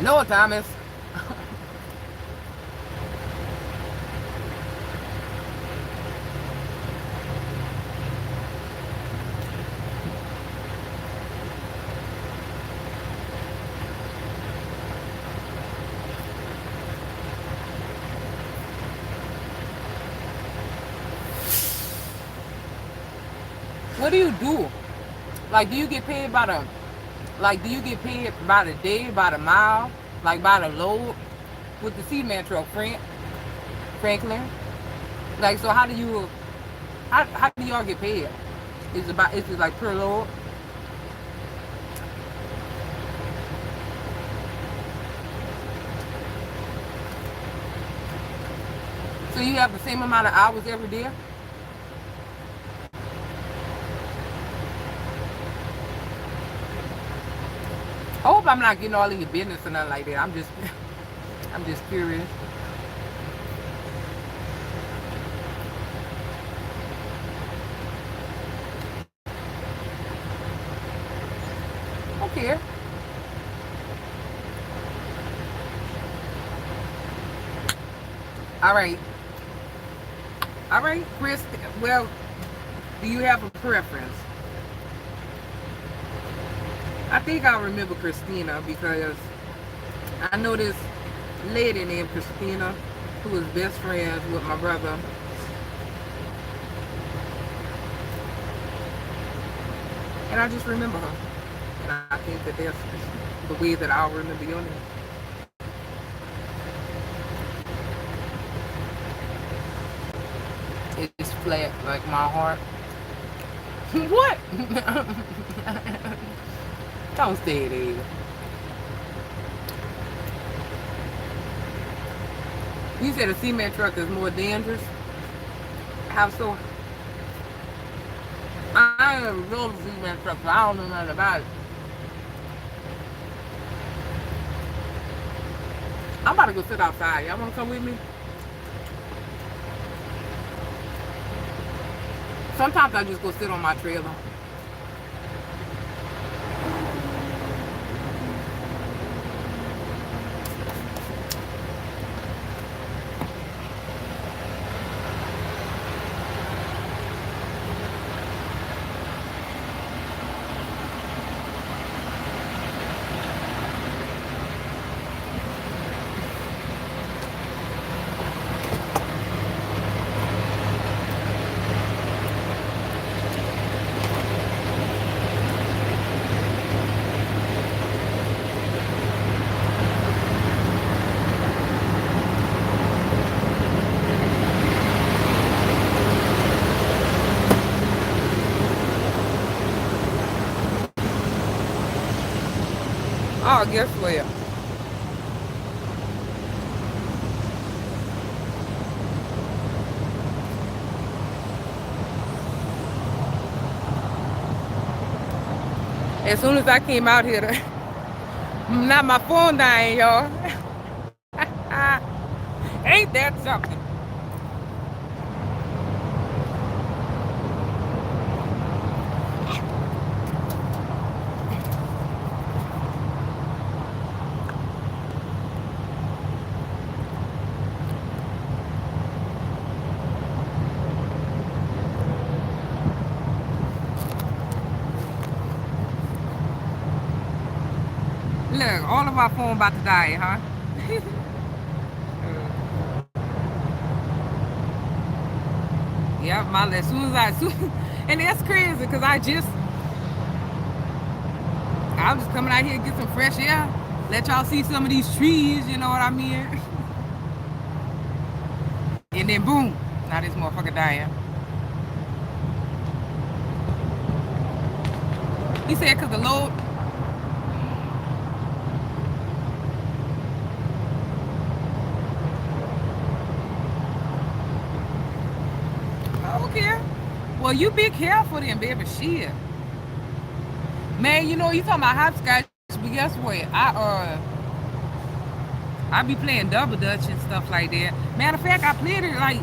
S1: No, Thomas. What do you do? Like, do you get paid by the, do you get paid by the day, by the mile, like by the load with the cement truck, Franklin? Like, so how do y'all get paid? Is it like per load? So you have the same amount of hours every day? I hope I'm not getting all in your business or nothing like that. I'm just curious. Okay. All right. All right, Chris. Well, do you have a preference? I think I remember Christina because I know this lady named Christina who was best friends with my brother. And I just remember her. And I think that that's the way that I'll remember your name. It's flat like my heart. What? Don't stay there. You said a cement truck is more dangerous? How so? I ain't drove a cement truck, so I don't know nothing about it. I'm about to go sit outside. Y'all want to come with me? Sometimes I just go sit on my trailer. Oh, guess what? As soon as I came out here, not my phone dying, y'all. Ain't that something? Look, all of our phone about to die, huh? Yeah, my as soon as and that's crazy because I'm just coming out here to get some fresh air, let y'all see some of these trees, you know what I mean? And then boom, now this motherfucker dying. He said because the load. Okay. Well, you be careful then, baby. Shit. Man, you know, you talking about hopscotch, but guess what? I be playing double dutch and stuff like that. Matter of fact, I played it like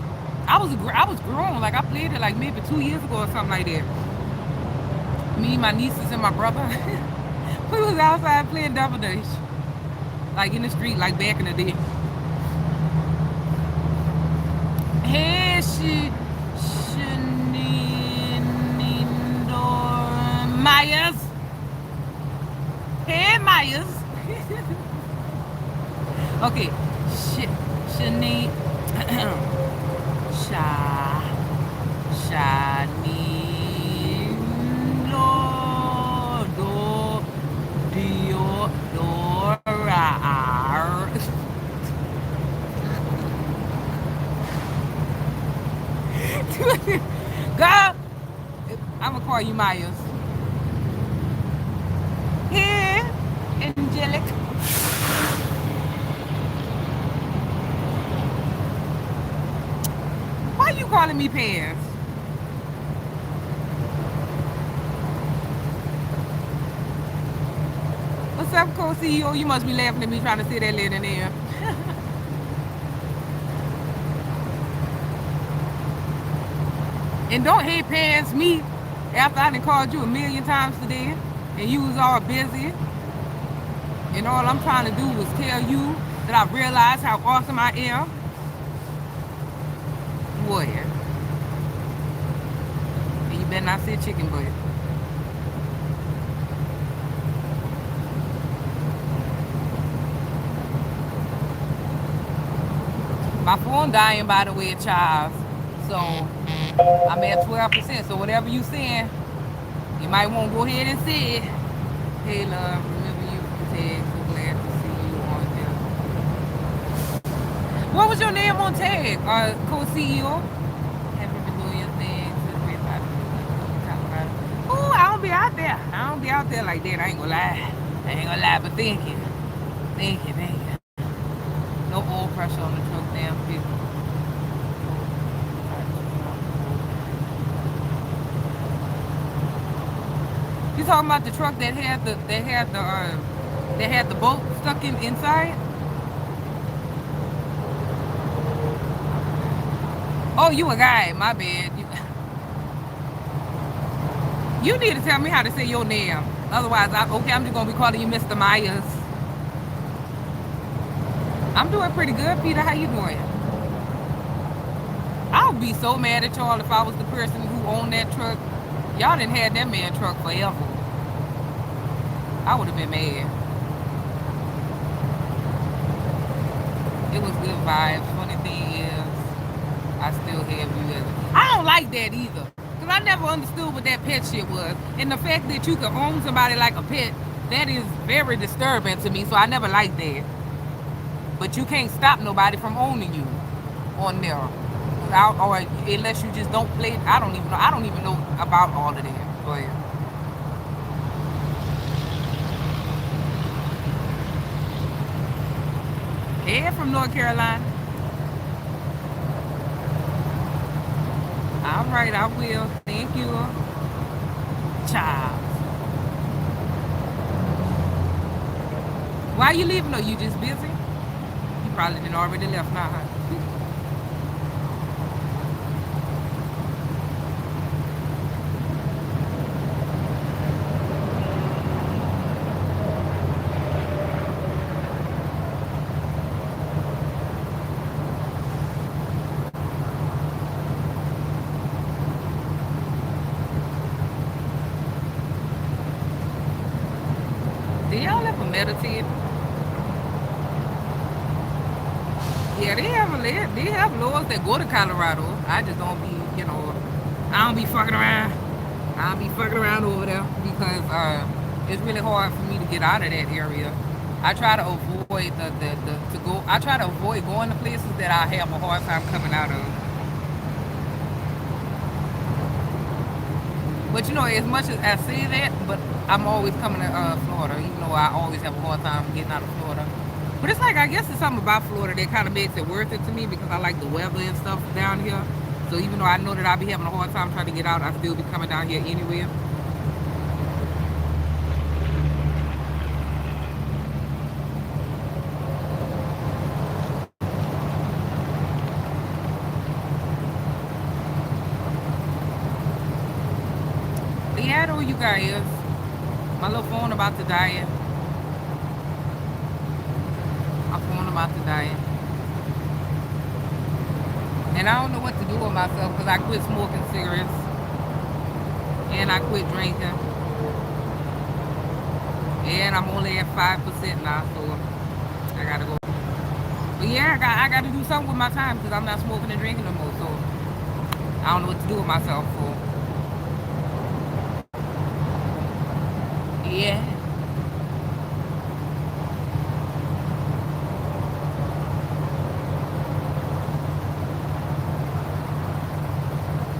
S1: I was grown. Like I played it like maybe 2 years ago or something like that. Me, my nieces, and my brother, we was outside playing double dutch, like in the street, like back in the day. Hey, Myers. Hey, Myers. Okay. Shani. Shani. No. Dora. Girl, I'm gonna call you Myers. Here, Angelic. Why you calling me Pants? What's up, co-CEO? You must be laughing at me trying to say that later in there. And don't hate Pants me after I done called you a million times today and you was all busy. And all I'm trying to do was tell you that I realize how awesome I am. What? And you better not say chicken butt. My phone dying, by the way, Charles. So I'm at 12%. So whatever you saying, you might want to go ahead and say it. Hey, love, remember you from Tag. So glad to see you on there. What was your name on Tag, co-CEO? Haven't been doing your thing since we started Colorado. Ooh, I don't be out there. I don't be out there like that. I ain't gonna lie. But thank you. No oil pressure on the truck, damn people. You talking about the truck that had the bolt stuck inside? Oh, you a guy? My bad. You need to tell me how to say your name. Otherwise, I'm just gonna be calling you Mr. Myers. I'm doing pretty good, Peter. How you doing? I would be so mad at y'all if I was the person who owned that truck. Y'all done had that man truck forever. I would have been mad. It was good vibes. Funny thing is, I still have you as I don't like that either. Because I never understood what that pet shit was. And the fact that you can own somebody like a pet, that is very disturbing to me. So I never liked that. But you can't stop nobody from owning you on there. Or unless you just don't play. I don't even know about all of that. But And from North Carolina. All right, I will. Thank you. Child. Why you leaving? Or you just busy? You probably didn't already left now, huh? Do y'all ever meditate? Yeah, they have laws that go to Colorado. I just don't be, I don't be fucking around. I don't be fucking around over there because it's really hard for me to get out of that area. I try to avoid to go. I try to avoid going to places that I have a hard time coming out of. But as much as I say that, but I'm always coming to Florida, even though I always have a hard time getting out of Florida. But it's like, I guess it's something about Florida that kind of makes it worth it to me because I like the weather and stuff down here. So even though I know that I'll be having a hard time trying to get out, I still be coming down here anyway. But yeah, though, you guys, my little phone about to die. My phone about to die. And I don't know what to do with myself because I quit smoking cigarettes. And I quit drinking. And I'm only at 5% now, so I gotta go. But yeah, I got to do something with my time because I'm not smoking and drinking no more. So I don't know what to do with myself. So yeah.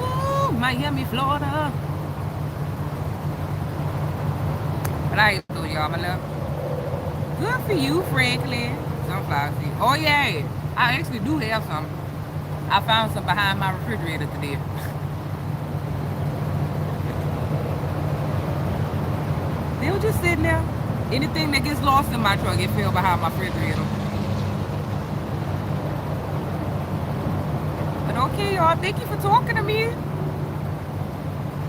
S1: Ooh, Miami, Florida. But I ain't told y'all my love. Good for you, Franklin. Sunflower seed. Oh yeah, I actually do have some. I found some behind my refrigerator today. They were just sitting there. Anything that gets lost in my truck, it fell behind my refrigerator. But okay, y'all. Thank you for talking to me.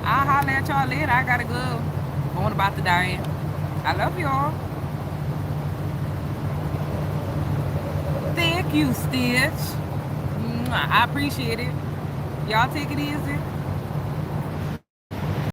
S1: I'll holler at y'all later. I gotta go. Going about to die. I love y'all. Thank you, Stitch. I appreciate it. Y'all take it easy.